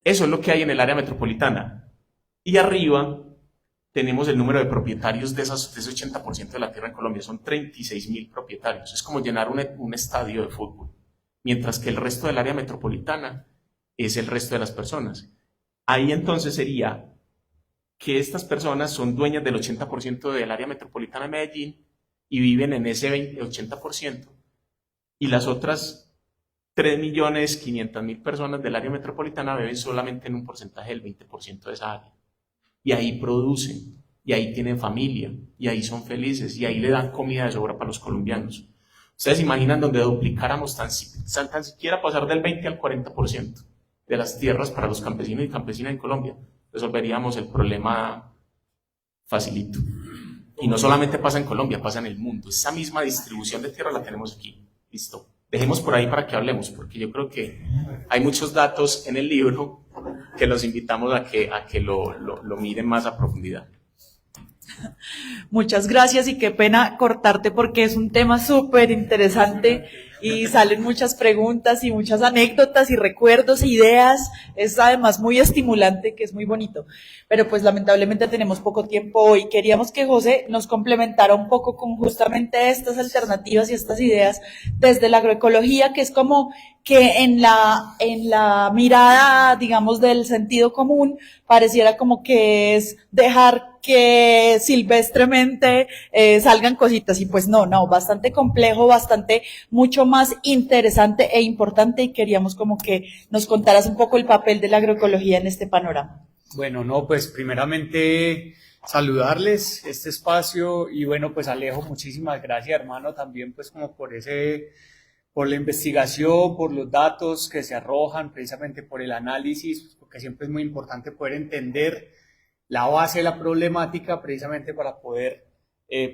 Eso es lo que hay en el área metropolitana. Y arriba tenemos el número de propietarios de ese 80% de la tierra en Colombia, son 36.000 propietarios. Es como llenar un estadio de fútbol, mientras que el resto del área metropolitana es el resto de las personas. Ahí entonces sería que estas personas son dueñas del 80% del área metropolitana de Medellín y viven en ese 80%, y las otras 3.500.000 personas del área metropolitana viven solamente en un porcentaje del 20% de esa área. Y ahí producen, y ahí tienen familia, y ahí son felices, y ahí le dan comida de sobra para los colombianos. Ustedes imaginan donde duplicáramos tan siquiera pasar del 20 al 40% de las tierras para los campesinos y campesinas en Colombia, resolveríamos el problema facilito. Y no solamente pasa en Colombia, pasa en el mundo. Esa misma distribución de tierra la tenemos aquí. Listo. Dejemos por ahí para que hablemos, porque yo creo que hay muchos datos en el libro que los invitamos a que lo miren más a profundidad. Muchas gracias y qué pena cortarte porque es un tema súper interesante y salen muchas preguntas y muchas anécdotas y recuerdos e ideas. Es además muy estimulante, que es muy bonito. Pero pues lamentablemente tenemos poco tiempo hoy. Queríamos que José nos complementara un poco con justamente estas alternativas y estas ideas desde la agroecología, que es como que en la mirada, digamos, del sentido común, pareciera como que es dejar que silvestremente salgan cositas, y pues no, bastante complejo, bastante mucho más interesante e importante, y queríamos como que nos contaras un poco el papel de la agroecología en este panorama. Bueno, no, pues primeramente saludarles este espacio y bueno, pues Alejo, muchísimas gracias, hermano, también pues como por la investigación, por los datos que se arrojan, precisamente por el análisis, porque siempre es muy importante poder entender la base de la problemática precisamente para poder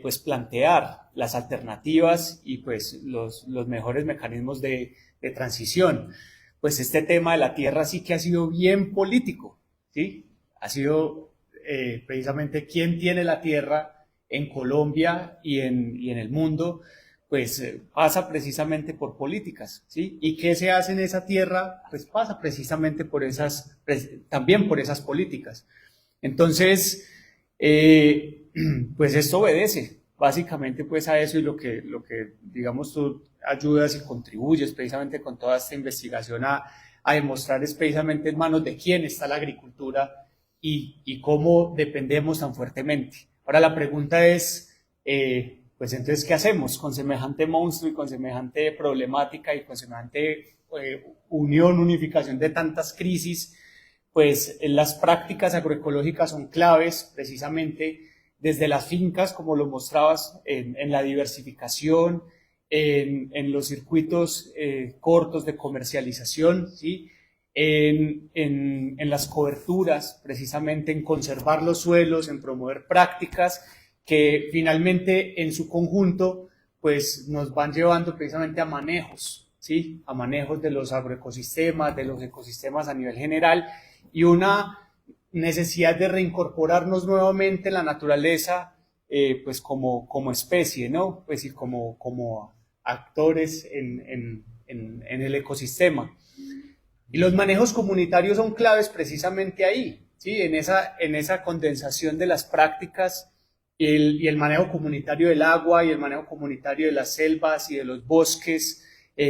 pues plantear las alternativas y pues los mejores mecanismos de transición. Pues este tema de la tierra sí que ha sido bien político, ¿sí? Ha sido precisamente quién tiene la tierra en Colombia y en el mundo, pues pasa precisamente por políticas, ¿sí? ¿Y qué se hace en esa tierra? Pues pasa precisamente por también por esas políticas. Entonces, pues esto obedece básicamente pues a eso, y lo que digamos tú ayudas y contribuyes precisamente con toda esta investigación a demostrar es precisamente en manos de quién está la agricultura y cómo dependemos tan fuertemente. Ahora la pregunta es, pues entonces, ¿qué hacemos con semejante monstruo y con semejante problemática y con semejante unificación de tantas crisis? Pues las prácticas agroecológicas son claves precisamente desde las fincas, como lo mostrabas, en la diversificación, en los circuitos cortos de comercialización, ¿sí? En las coberturas, precisamente en conservar los suelos, en promover prácticas que finalmente en su conjunto pues nos van llevando precisamente a manejos, ¿sí? A manejos de los agroecosistemas, de los ecosistemas a nivel general, y una necesidad de reincorporarnos nuevamente en la naturaleza, pues como especie, ¿no? Pues y como actores en el ecosistema. Y los manejos comunitarios son claves precisamente ahí, ¿sí? En esa condensación de las prácticas y el manejo comunitario del agua y el manejo comunitario de las selvas y de los bosques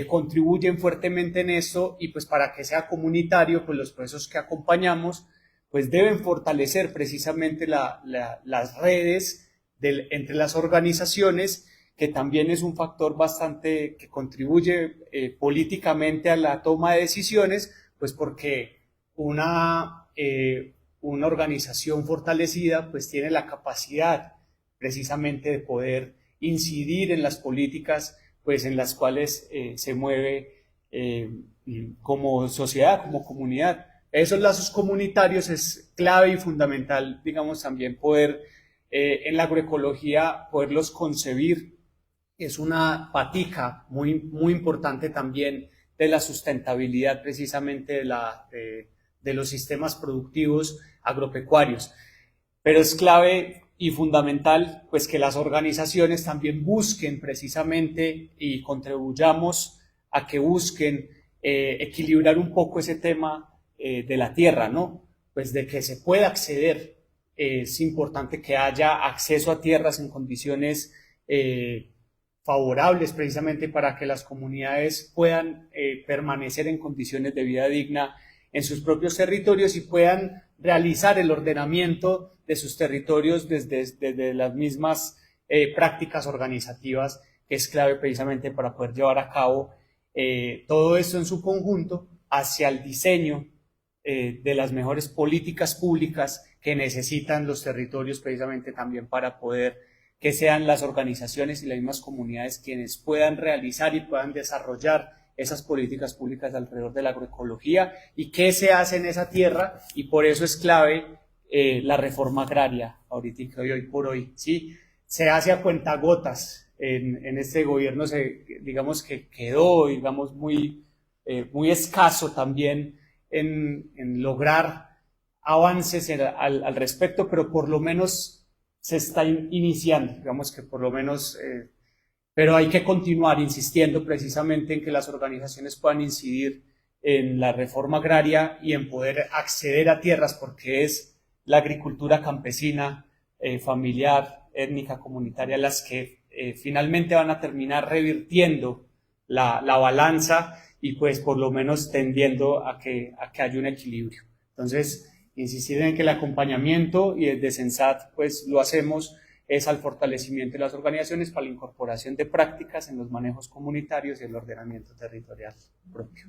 contribuyen fuertemente en eso, y pues para que sea comunitario, pues los procesos que acompañamos pues deben fortalecer precisamente las redes entre las organizaciones, que también es un factor bastante que contribuye políticamente a la toma de decisiones, pues porque una organización fortalecida pues tiene la capacidad precisamente de poder incidir en las políticas pues en las cuales se mueve como sociedad, como comunidad. Esos lazos comunitarios es clave y fundamental, digamos, también poder en la agroecología poderlos concebir. Es una patica muy, muy importante también de la sustentabilidad precisamente de los sistemas productivos agropecuarios. Pero es clave y fundamental pues que las organizaciones también busquen precisamente y contribuyamos a que busquen equilibrar un poco ese tema de la tierra, ¿no? Pues de que se pueda acceder, es importante que haya acceso a tierras en condiciones favorables precisamente para que las comunidades puedan permanecer en condiciones de vida digna en sus propios territorios y puedan realizar el ordenamiento de sus territorios desde las mismas prácticas organizativas, que es clave precisamente para poder llevar a cabo todo esto en su conjunto hacia el diseño de las mejores políticas públicas que necesitan los territorios precisamente también para poder que sean las organizaciones y las mismas comunidades quienes puedan realizar y puedan desarrollar esas políticas públicas alrededor de la agroecología y qué se hace en esa tierra, y por eso es clave la reforma agraria ahorita hoy por hoy, ¿sí? Se hace a cuentagotas en este gobierno, digamos que quedó, digamos, muy escaso también en lograr avances al respecto, pero por lo menos se está iniciando, digamos que por lo menos, pero hay que continuar insistiendo precisamente en que las organizaciones puedan incidir en la reforma agraria y en poder acceder a tierras, porque es la agricultura campesina, familiar, étnica, comunitaria, las que finalmente van a terminar revirtiendo la balanza y pues por lo menos tendiendo a que haya un equilibrio. Entonces, insistir en que el acompañamiento y desde Sensat pues lo hacemos es al fortalecimiento de las organizaciones para la incorporación de prácticas en los manejos comunitarios y el ordenamiento territorial propio.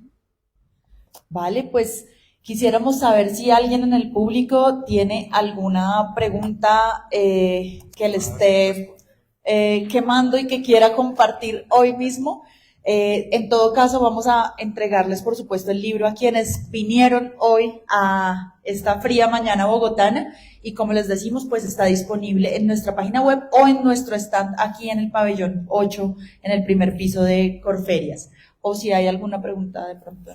Vale, pues quisiéramos saber si alguien en el público tiene alguna pregunta que le esté quemando y que quiera compartir hoy mismo. En todo caso, vamos a entregarles, por supuesto, el libro a quienes vinieron hoy a esta fría mañana bogotana y como les decimos, pues está disponible en nuestra página web o en nuestro stand aquí en el pabellón 8, en el primer piso de Corferias. O si hay alguna pregunta de pronto.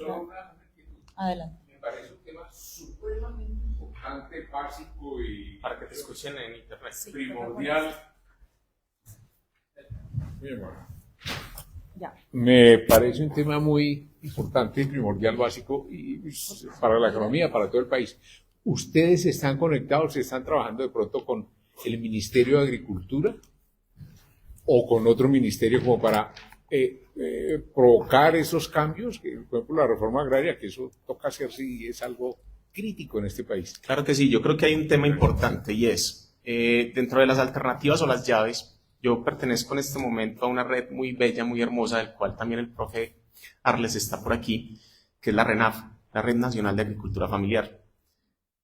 Adelante. Me parece un tema supremamente importante, básico y Para que te escuchen en internet. Sí, primordial. Ya. Me parece un tema muy importante y primordial, básico y para la economía, para todo el país. ¿Ustedes están conectados, están trabajando de pronto con el Ministerio de Agricultura o con otro ministerio como para provocar esos cambios? Por ejemplo, la reforma agraria, que eso toca hacer si es algo crítico en este país. Claro que sí, yo creo que hay un tema importante y es, dentro de las alternativas o las llaves, yo pertenezco en este momento a una red muy bella, muy hermosa, del cual también el profe Arles está por aquí, que es la RENAF, la Red Nacional de Agricultura Familiar.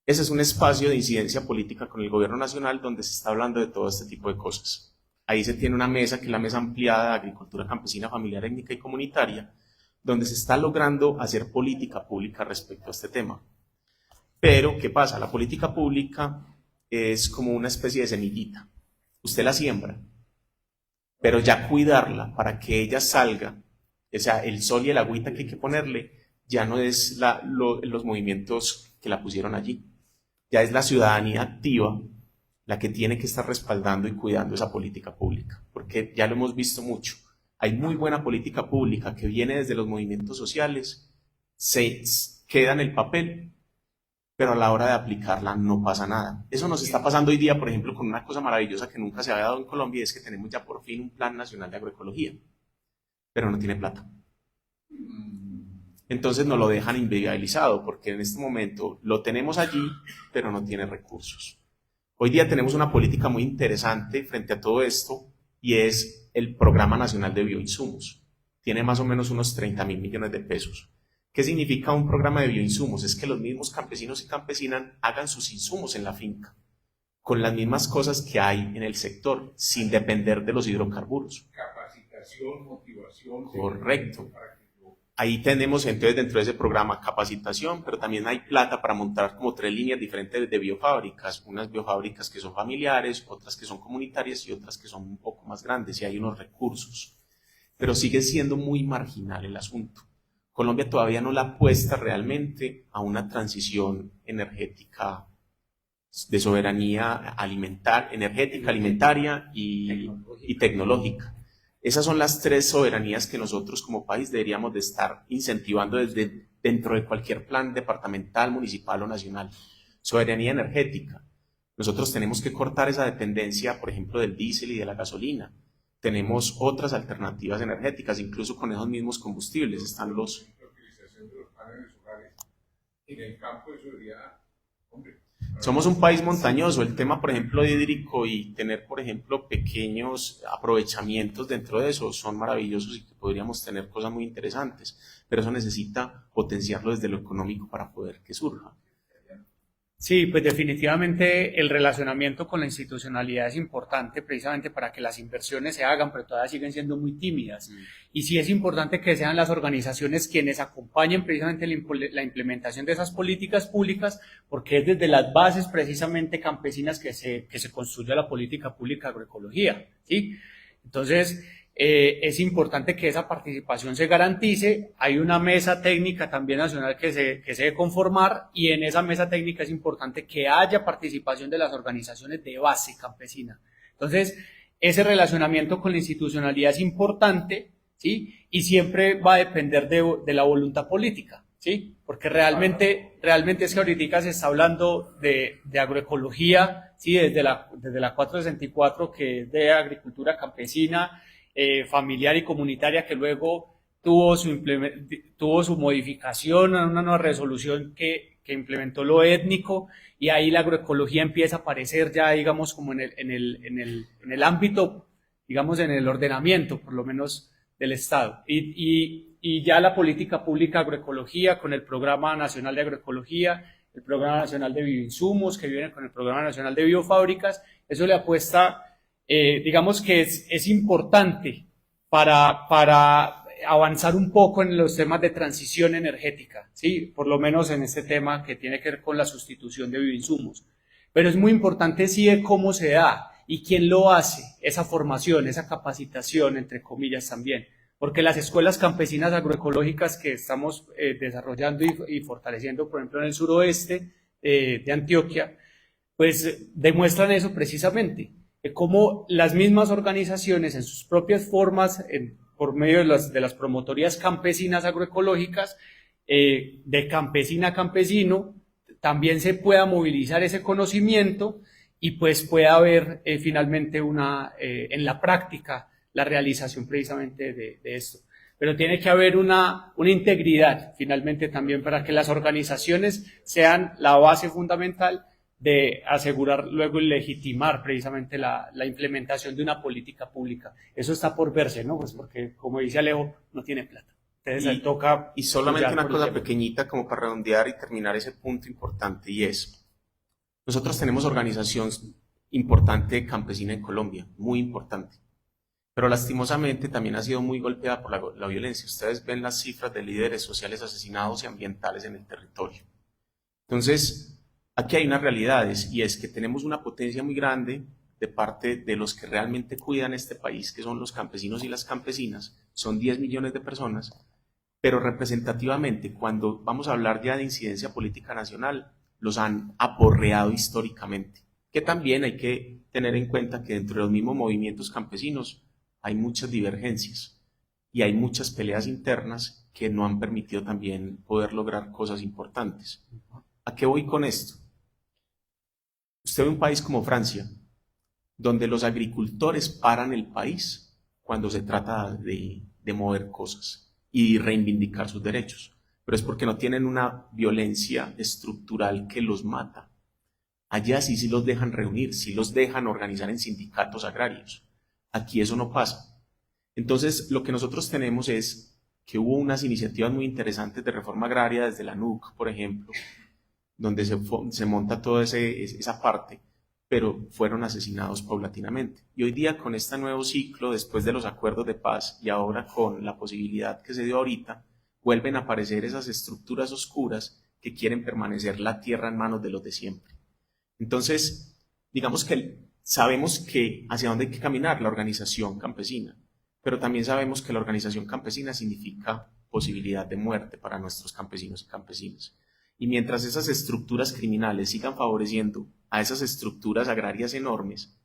Ese es un espacio de incidencia política con el gobierno nacional donde se está hablando de todo este tipo de cosas. Ahí se tiene una mesa, que es la mesa ampliada de agricultura campesina, familiar, étnica y comunitaria, donde se está logrando hacer política pública respecto a este tema. Pero, ¿qué pasa? La política pública es como una especie de semillita. Usted la siembra, pero ya cuidarla para que ella salga, o sea, el sol y el agüita que hay que ponerle, ya no es los movimientos que la pusieron allí. Ya es la ciudadanía activa la que tiene que estar respaldando y cuidando esa política pública, porque ya lo hemos visto mucho. Hay muy buena política pública que viene desde los movimientos sociales, se queda en el papel, pero a la hora de aplicarla no pasa nada. Eso nos está pasando hoy día, por ejemplo, con una cosa maravillosa que nunca se había dado en Colombia, y es que tenemos ya por fin un Plan Nacional de Agroecología, pero no tiene plata. Entonces nos lo dejan inviabilizado, porque en este momento lo tenemos allí, pero no tiene recursos. Hoy día tenemos una política muy interesante frente a todo esto, y es el Programa Nacional de Bioinsumos. Tiene más o menos unos 30.000 millones de pesos. ¿Qué significa un programa de bioinsumos? Es que los mismos campesinos y campesinas hagan sus insumos en la finca, con las mismas cosas que hay en el sector, sin depender de los hidrocarburos. Capacitación, motivación. Correcto. Ahí tenemos entonces dentro de ese programa capacitación, pero también hay plata para montar como 3 líneas diferentes de biofábricas, unas biofábricas que son familiares, otras que son comunitarias y otras que son un poco más grandes, y hay unos recursos. Pero sigue siendo muy marginal el asunto. Colombia todavía no la apuesta realmente a una transición energética de soberanía energética, alimentaria y tecnológica. Esas son las 3 soberanías que nosotros como país deberíamos de estar incentivando desde dentro de cualquier plan departamental, municipal o nacional. Soberanía energética. Nosotros tenemos que cortar esa dependencia, por ejemplo, del diésel y de la gasolina. Tenemos otras alternativas energéticas, incluso con esos mismos combustibles. Están los... La utilización de los paneles solares en el campo, eso sería, hombre. Somos un país montañoso. El tema, por ejemplo, hídrico y tener, por ejemplo, pequeños aprovechamientos dentro de eso son maravillosos y que podríamos tener cosas muy interesantes, pero eso necesita potenciarlo desde lo económico para poder que surja. Sí, pues definitivamente el relacionamiento con la institucionalidad es importante precisamente para que las inversiones se hagan, pero todavía siguen siendo muy tímidas. Y sí es importante que sean las organizaciones quienes acompañen precisamente la implementación de esas políticas públicas, porque es desde las bases precisamente campesinas que se construye la política pública de agroecología, ¿sí? Entonces, es importante que esa participación se garantice. Hay una mesa técnica también nacional que se debe conformar, y en esa mesa técnica es importante que haya participación de las organizaciones de base campesina. Entonces, ese relacionamiento con la institucionalidad es importante, ¿sí? Y siempre va a depender de la voluntad política, ¿sí? Porque realmente es que ahorita se está hablando de agroecología, ¿sí? Desde la 464, que es de agricultura campesina, familiar y comunitaria, que luego tuvo su modificación en una nueva resolución que implementó lo étnico, y ahí la agroecología empieza a aparecer ya, digamos, como en el ámbito, digamos, en el ordenamiento, por lo menos, del Estado. Y ya la política pública de agroecología, con el Programa Nacional de Agroecología, el Programa Nacional de Bioinsumos, que viene con el Programa Nacional de Biofábricas, eso le apuesta... digamos que es importante para avanzar un poco en los temas de transición energética, ¿sí? Por lo menos en este tema que tiene que ver con la sustitución de bioinsumos. pero es muy importante sí de cómo se da y quién lo hace, esa formación, esa capacitación, entre comillas también, porque las escuelas campesinas agroecológicas que estamos desarrollando y fortaleciendo, por ejemplo, en el suroeste de Antioquia, pues demuestran eso precisamente, cómo las mismas organizaciones en sus propias formas, por medio de las promotorías campesinas agroecológicas, de campesina a campesino, también se pueda movilizar ese conocimiento y pues pueda haber finalmente en la práctica la realización precisamente de esto. Pero tiene que haber una integridad finalmente también para que las organizaciones sean la base fundamental de asegurar luego y legitimar precisamente la implementación de una política pública. Eso está por verse, ¿no? Pues porque, como dice Alejo, no tiene plata. Entonces toca... Y solamente una cosa pequeñita como para redondear y terminar ese punto importante, y es, nosotros tenemos organización importante campesina en Colombia, muy importante, pero lastimosamente también ha sido muy golpeada por la violencia. Ustedes ven las cifras de líderes sociales asesinados y ambientales en el territorio. Entonces, aquí hay unas realidades, y es que tenemos una potencia muy grande de parte de los que realmente cuidan este país, que son los campesinos y las campesinas, son 10 millones de personas, pero representativamente, cuando vamos a hablar ya de incidencia política nacional, los han aporreado históricamente, que también hay que tener en cuenta que dentro de los mismos movimientos campesinos hay muchas divergencias y hay muchas peleas internas que no han permitido también poder lograr cosas importantes. ¿A qué voy con esto? Usted ve un país como Francia, donde los agricultores paran el país cuando se trata de mover cosas y reivindicar sus derechos, pero es porque no tienen una violencia estructural que los mata. Allá sí los dejan reunir, sí los dejan organizar en sindicatos agrarios. Aquí eso no pasa. Entonces, lo que nosotros tenemos es que hubo unas iniciativas muy interesantes de reforma agraria desde la NUC, por ejemplo, donde se monta toda esa parte, pero fueron asesinados paulatinamente. Y hoy día, con este nuevo ciclo, después de los acuerdos de paz y ahora con la posibilidad que se dio ahorita, vuelven a aparecer esas estructuras oscuras que quieren permanecer la tierra en manos de los de siempre. Entonces, digamos que sabemos que hacia dónde hay que caminar la organización campesina, pero también sabemos que la organización campesina significa posibilidad de muerte para nuestros campesinos y campesinas. Y mientras esas estructuras criminales sigan favoreciendo a esas estructuras agrarias enormes,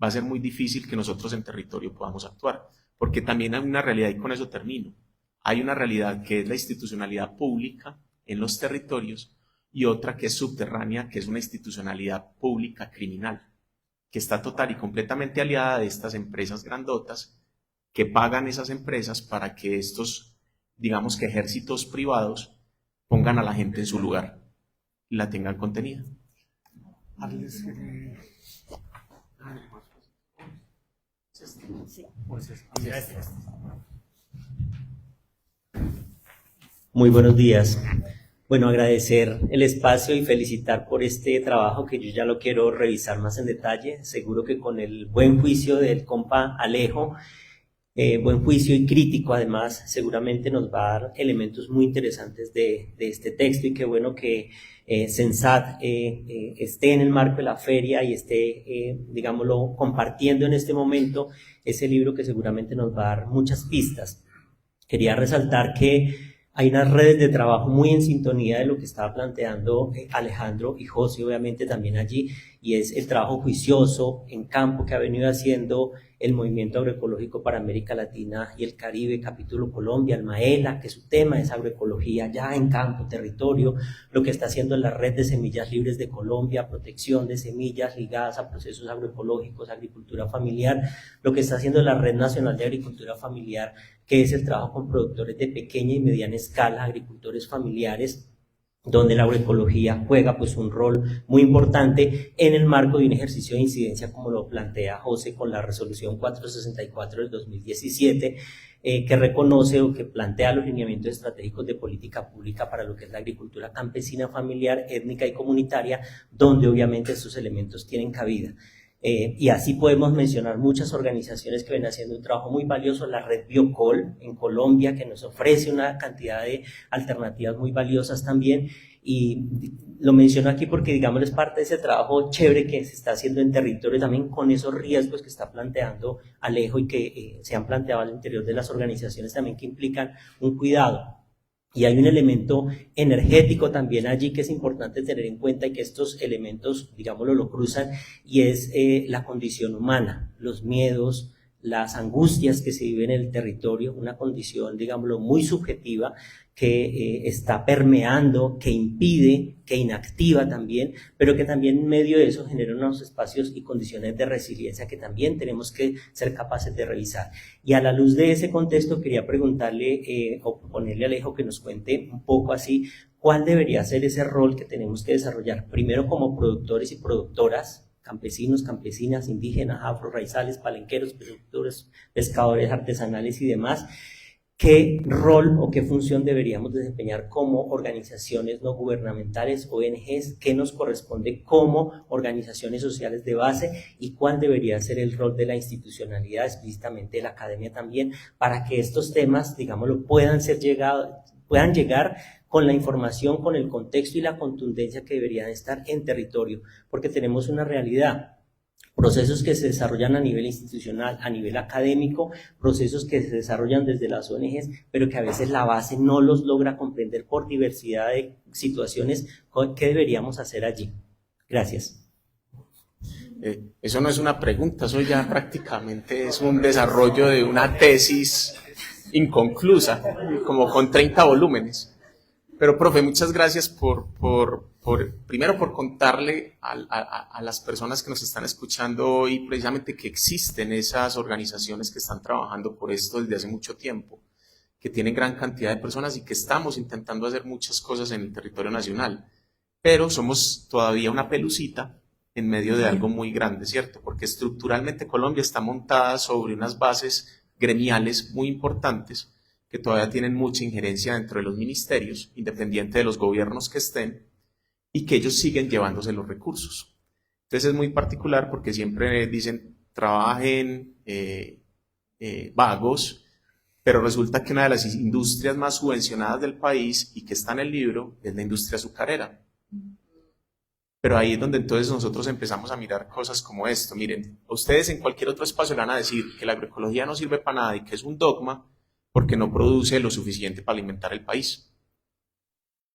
va a ser muy difícil que nosotros en territorio podamos actuar, porque también hay una realidad, y con eso termino, hay una realidad que es la institucionalidad pública en los territorios y otra que es subterránea, que es una institucionalidad pública criminal, que está total y completamente aliada de estas empresas grandotas que pagan esas empresas para que estos, digamos que ejércitos privados, pongan a la gente en su lugar y la tengan contenida. Muy buenos días. Bueno, agradecer el espacio y felicitar por este trabajo que yo ya lo quiero revisar más en detalle. Seguro que con el buen juicio del compa Alejo, buen juicio y crítico además, seguramente nos va a dar elementos muy interesantes de este texto, y qué bueno que Sensat esté en el marco de la feria y esté, digámoslo, compartiendo en este momento ese libro que seguramente nos va a dar muchas pistas. Quería resaltar que hay unas redes de trabajo muy en sintonía de lo que estaba planteando Alejandro y José, obviamente también allí, y es el trabajo juicioso en campo que ha venido haciendo el Movimiento Agroecológico para América Latina y el Caribe, capítulo Colombia, el MAELA, que su tema es agroecología ya en campo, territorio, lo que está haciendo la Red de Semillas Libres de Colombia, protección de semillas ligadas a procesos agroecológicos, agricultura familiar, lo que está haciendo la Red Nacional de Agricultura Familiar, que es el trabajo con productores de pequeña y mediana escala, agricultores familiares, donde la agroecología juega pues un rol muy importante en el marco de un ejercicio de incidencia como lo plantea José con la resolución 464 del 2017, que reconoce o que plantea los lineamientos estratégicos de política pública para lo que es la agricultura campesina, familiar, étnica y comunitaria, donde obviamente estos elementos tienen cabida. Y así podemos mencionar muchas organizaciones que ven haciendo un trabajo muy valioso, la red Biocol en Colombia, que nos ofrece una cantidad de alternativas muy valiosas también, Y lo menciono aquí porque, digamos, es parte de ese trabajo chévere que se está haciendo en territorio también con esos riesgos que está planteando Alejo y que se han planteado al interior de las organizaciones también que implican un cuidado. Y hay un elemento energético también allí que es importante tener en cuenta y que estos elementos, digámoslo, lo cruzan, y es la condición humana, los miedos, las angustias que se viven en el territorio, una condición, digámoslo, muy subjetiva que está permeando, que impide, que inactiva también, pero que también en medio de eso genera unos espacios y condiciones de resiliencia que también tenemos que ser capaces de revisar. Y a la luz de ese contexto quería preguntarle o proponerle a Alejo que nos cuente un poco así cuál debería ser ese rol que tenemos que desarrollar, primero como productores y productoras, campesinos, campesinas, indígenas, afro-raizales, palenqueros, productores, pescadores artesanales y demás. ¿Qué rol o qué función deberíamos desempeñar como organizaciones no gubernamentales, ONGs? ¿Qué nos corresponde como organizaciones sociales de base? ¿Y cuál debería ser el rol de la institucionalidad, explícitamente de la academia también, para que estos temas, digámoslo, puedan llegar con la información, con el contexto y la contundencia que deberían estar en territorio? Porque tenemos una realidad. Procesos que se desarrollan a nivel institucional, a nivel académico, procesos que se desarrollan desde las ONGs, pero que a veces la base no los logra comprender por diversidad de situaciones. ¿Qué deberíamos hacer allí? Gracias. Eso no es una pregunta, eso ya prácticamente es un desarrollo de una tesis inconclusa, como con 30 volúmenes. Pero, profe, muchas gracias primero por contarle a las personas que nos están escuchando hoy precisamente que existen esas organizaciones que están trabajando por esto desde hace mucho tiempo, que tienen gran cantidad de personas y que estamos intentando hacer muchas cosas en el territorio nacional, pero somos todavía una pelucita en medio de algo muy grande, ¿cierto? Porque estructuralmente Colombia está montada sobre unas bases gremiales muy importantes que todavía tienen mucha injerencia dentro de los ministerios, independiente de los gobiernos que estén, y que ellos siguen llevándose los recursos. Entonces es muy particular porque siempre dicen, trabajen vagos, pero resulta que una de las industrias más subvencionadas del país y que está en el libro es la industria azucarera. Pero ahí es donde entonces nosotros empezamos a mirar cosas como esto. Miren, a ustedes en cualquier otro espacio le van a decir que la agroecología no sirve para nada y que es un dogma, porque no produce lo suficiente para alimentar el país.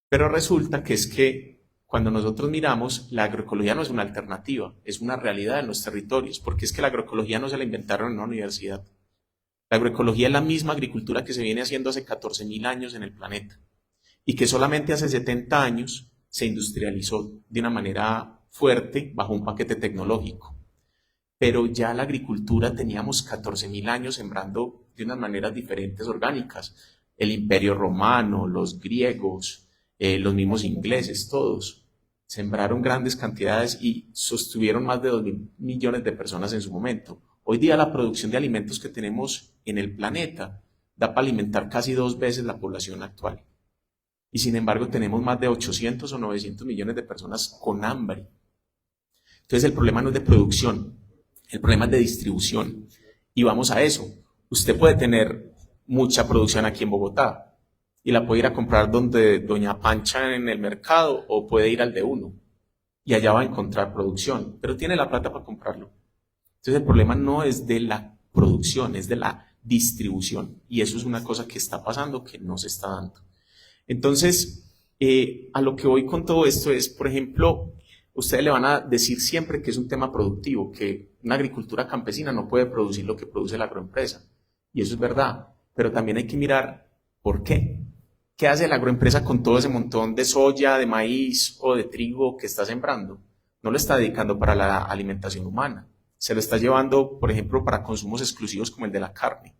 Pero resulta que es que cuando nosotros miramos, la agroecología no es una alternativa, es una realidad en los territorios, porque es que la agroecología no se la inventaron en una universidad. La agroecología es la misma agricultura que se viene haciendo hace 14.000 años en el planeta y que solamente hace 70 años se industrializó de una manera fuerte bajo un paquete tecnológico. Pero ya la agricultura teníamos 14.000 años sembrando de unas maneras diferentes orgánicas. El Imperio Romano, los griegos, los mismos ingleses, todos sembraron grandes cantidades y sostuvieron más de 2.000 millones de personas en su momento. Hoy día la producción de alimentos que tenemos en el planeta da para alimentar casi 2 veces la población actual. Y sin embargo tenemos más de 800 o 900 millones de personas con hambre. Entonces el problema no es de producción, el problema es de distribución. Y vamos a eso. Usted puede tener mucha producción aquí en Bogotá y la puede ir a comprar donde Doña Pancha en el mercado o puede ir al de uno y allá va a encontrar producción, pero tiene la plata para comprarlo. Entonces el problema no es de la producción, es de la distribución y eso es una cosa que está pasando que no se está dando. Entonces, a lo que voy con todo esto es, por ejemplo, ustedes le van a decir siempre que es un tema productivo, que una agricultura campesina no puede producir lo que produce la agroempresa. Y eso es verdad, pero también hay que mirar por qué. ¿Qué hace la agroempresa con todo ese montón de soya, de maíz o de trigo que está sembrando? No lo está dedicando para la alimentación humana. Se lo está llevando, por ejemplo, para consumos exclusivos como el de la carne.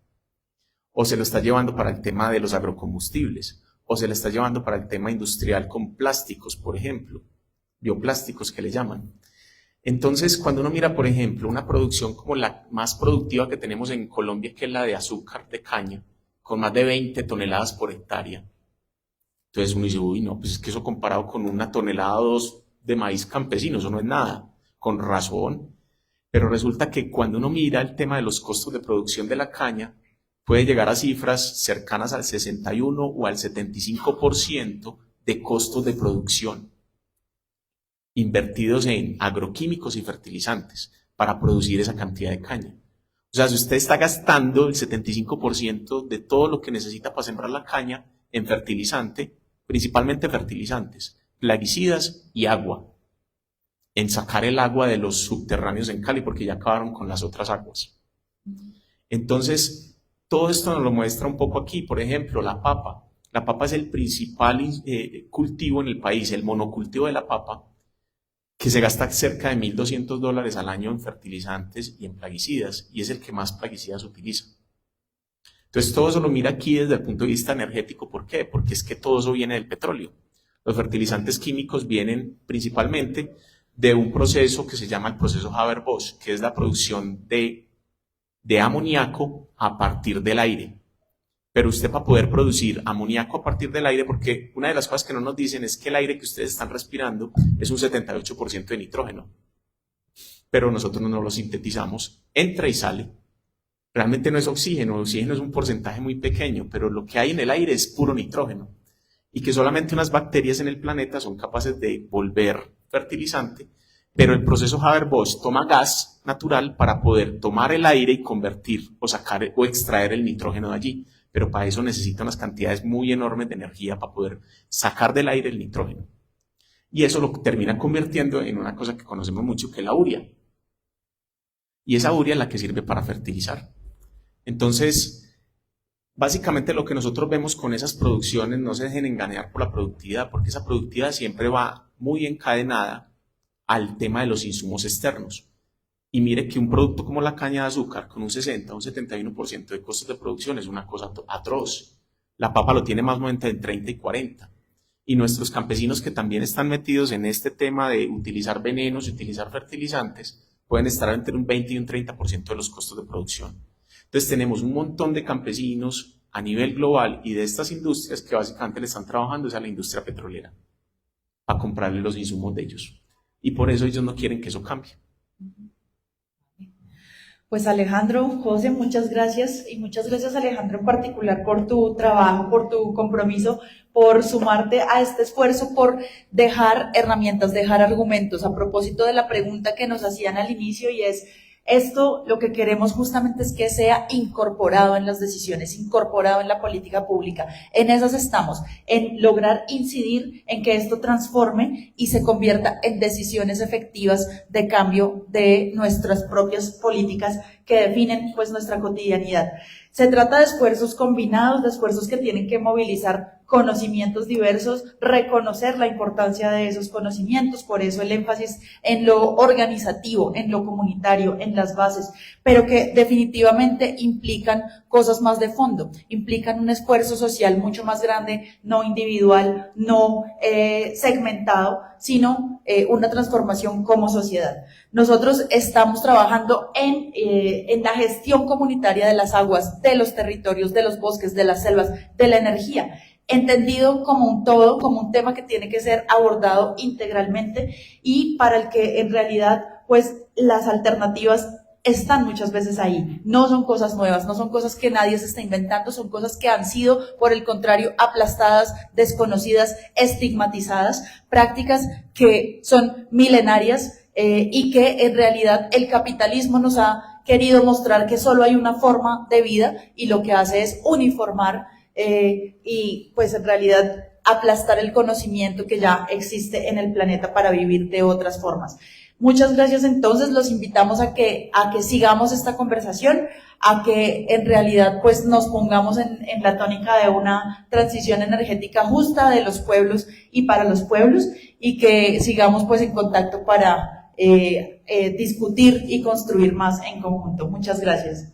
O se lo está llevando para el tema de los agrocombustibles. O se lo está llevando para el tema industrial con plásticos, por ejemplo. Bioplásticos que le llaman. Entonces, cuando uno mira, por ejemplo, una producción como la más productiva que tenemos en Colombia, que es la de azúcar de caña, con más de 20 toneladas por hectárea. Entonces uno dice, uy, no, pues es que eso comparado con 1 tonelada o 2 de maíz campesino, eso no es nada, con razón. Pero resulta que cuando uno mira el tema de los costos de producción de la caña, puede llegar a cifras cercanas al 61 o al 75% de costos de producción invertidos en agroquímicos y fertilizantes para producir esa cantidad de caña. O sea, si usted está gastando el 75% de todo lo que necesita para sembrar la caña en fertilizante, principalmente fertilizantes, plaguicidas y agua, en sacar el agua de los subterráneos en Cali porque ya acabaron con las otras aguas. Entonces, todo esto nos lo muestra un poco aquí. Por ejemplo, la papa. La papa es el principal cultivo en el país, el monocultivo de la papa, que se gasta cerca de $1.200 al año en fertilizantes y en plaguicidas, y es el que más plaguicidas utiliza. Entonces, todo eso lo mira aquí desde el punto de vista energético. ¿Por qué? Porque es que todo eso viene del petróleo. Los fertilizantes químicos vienen principalmente de un proceso que se llama el proceso Haber-Bosch, que es la producción de amoníaco a partir del aire. Pero usted, para poder producir amoníaco a partir del aire, porque una de las cosas que no nos dicen es que el aire que ustedes están respirando es un 78% de nitrógeno, pero nosotros no lo sintetizamos, entra y sale. Realmente no es oxígeno, el oxígeno es un porcentaje muy pequeño, pero lo que hay en el aire es puro nitrógeno, y que solamente unas bacterias en el planeta son capaces de volver fertilizante, pero el proceso Haber-Bosch toma gas natural para poder tomar el aire y convertir o sacar o extraer el nitrógeno de allí, pero para eso necesita unas cantidades muy enormes de energía para poder sacar del aire el nitrógeno. Y eso lo termina convirtiendo en una cosa que conocemos mucho, que es la urea. Y esa urea es la que sirve para fertilizar. Entonces, básicamente lo que nosotros vemos con esas producciones, no se dejen engañar por la productividad, porque esa productividad siempre va muy encadenada al tema de los insumos externos. Y mire que un producto como la caña de azúcar, con un 60, un 71% de costos de producción, es una cosa atroz. La papa lo tiene más o menos entre 30 y 40. Y nuestros campesinos, que también están metidos en este tema de utilizar venenos y utilizar fertilizantes, pueden estar entre un 20 y un 30% de los costos de producción. Entonces tenemos un montón de campesinos a nivel global y de estas industrias que básicamente le están trabajando es a la industria petrolera, a comprarle los insumos de ellos. Y por eso ellos no quieren que eso cambie. Pues Alejandro, José, muchas gracias, y muchas gracias, Alejandro, en particular por tu trabajo, por tu compromiso, por sumarte a este esfuerzo, por dejar herramientas, dejar argumentos. A propósito de la pregunta que nos hacían al inicio, y es, esto lo que queremos justamente es que sea incorporado en las decisiones, incorporado en la política pública. En esas estamos, en lograr incidir en que esto transforme y se convierta en decisiones efectivas de cambio de nuestras propias políticas que definen pues nuestra cotidianidad. Se trata de esfuerzos combinados, de esfuerzos que tienen que movilizar conocimientos diversos, reconocer la importancia de esos conocimientos, por eso el énfasis en lo organizativo, en lo comunitario, en las bases, pero que definitivamente implican cosas más de fondo, implican un esfuerzo social mucho más grande, no individual, no segmentado, sino una transformación como sociedad. Nosotros estamos trabajando en la gestión comunitaria de las aguas, de los territorios, de los bosques, de las selvas, de la energía, entendido como un todo, como un tema que tiene que ser abordado integralmente y para el que en realidad pues las alternativas están muchas veces ahí. No son cosas nuevas, no son cosas que nadie se está inventando, son cosas que han sido, por el contrario, aplastadas, desconocidas, estigmatizadas, prácticas que son milenarias y que en realidad el capitalismo nos ha querido mostrar que solo hay una forma de vida y lo que hace es uniformar y pues en realidad aplastar el conocimiento que ya existe en el planeta para vivir de otras formas. Muchas gracias. Entonces los invitamos a que sigamos esta conversación, a que en realidad pues nos pongamos en la tónica de una transición energética justa de los pueblos y para los pueblos, y que sigamos pues en contacto para discutir y construir más en conjunto. Muchas gracias.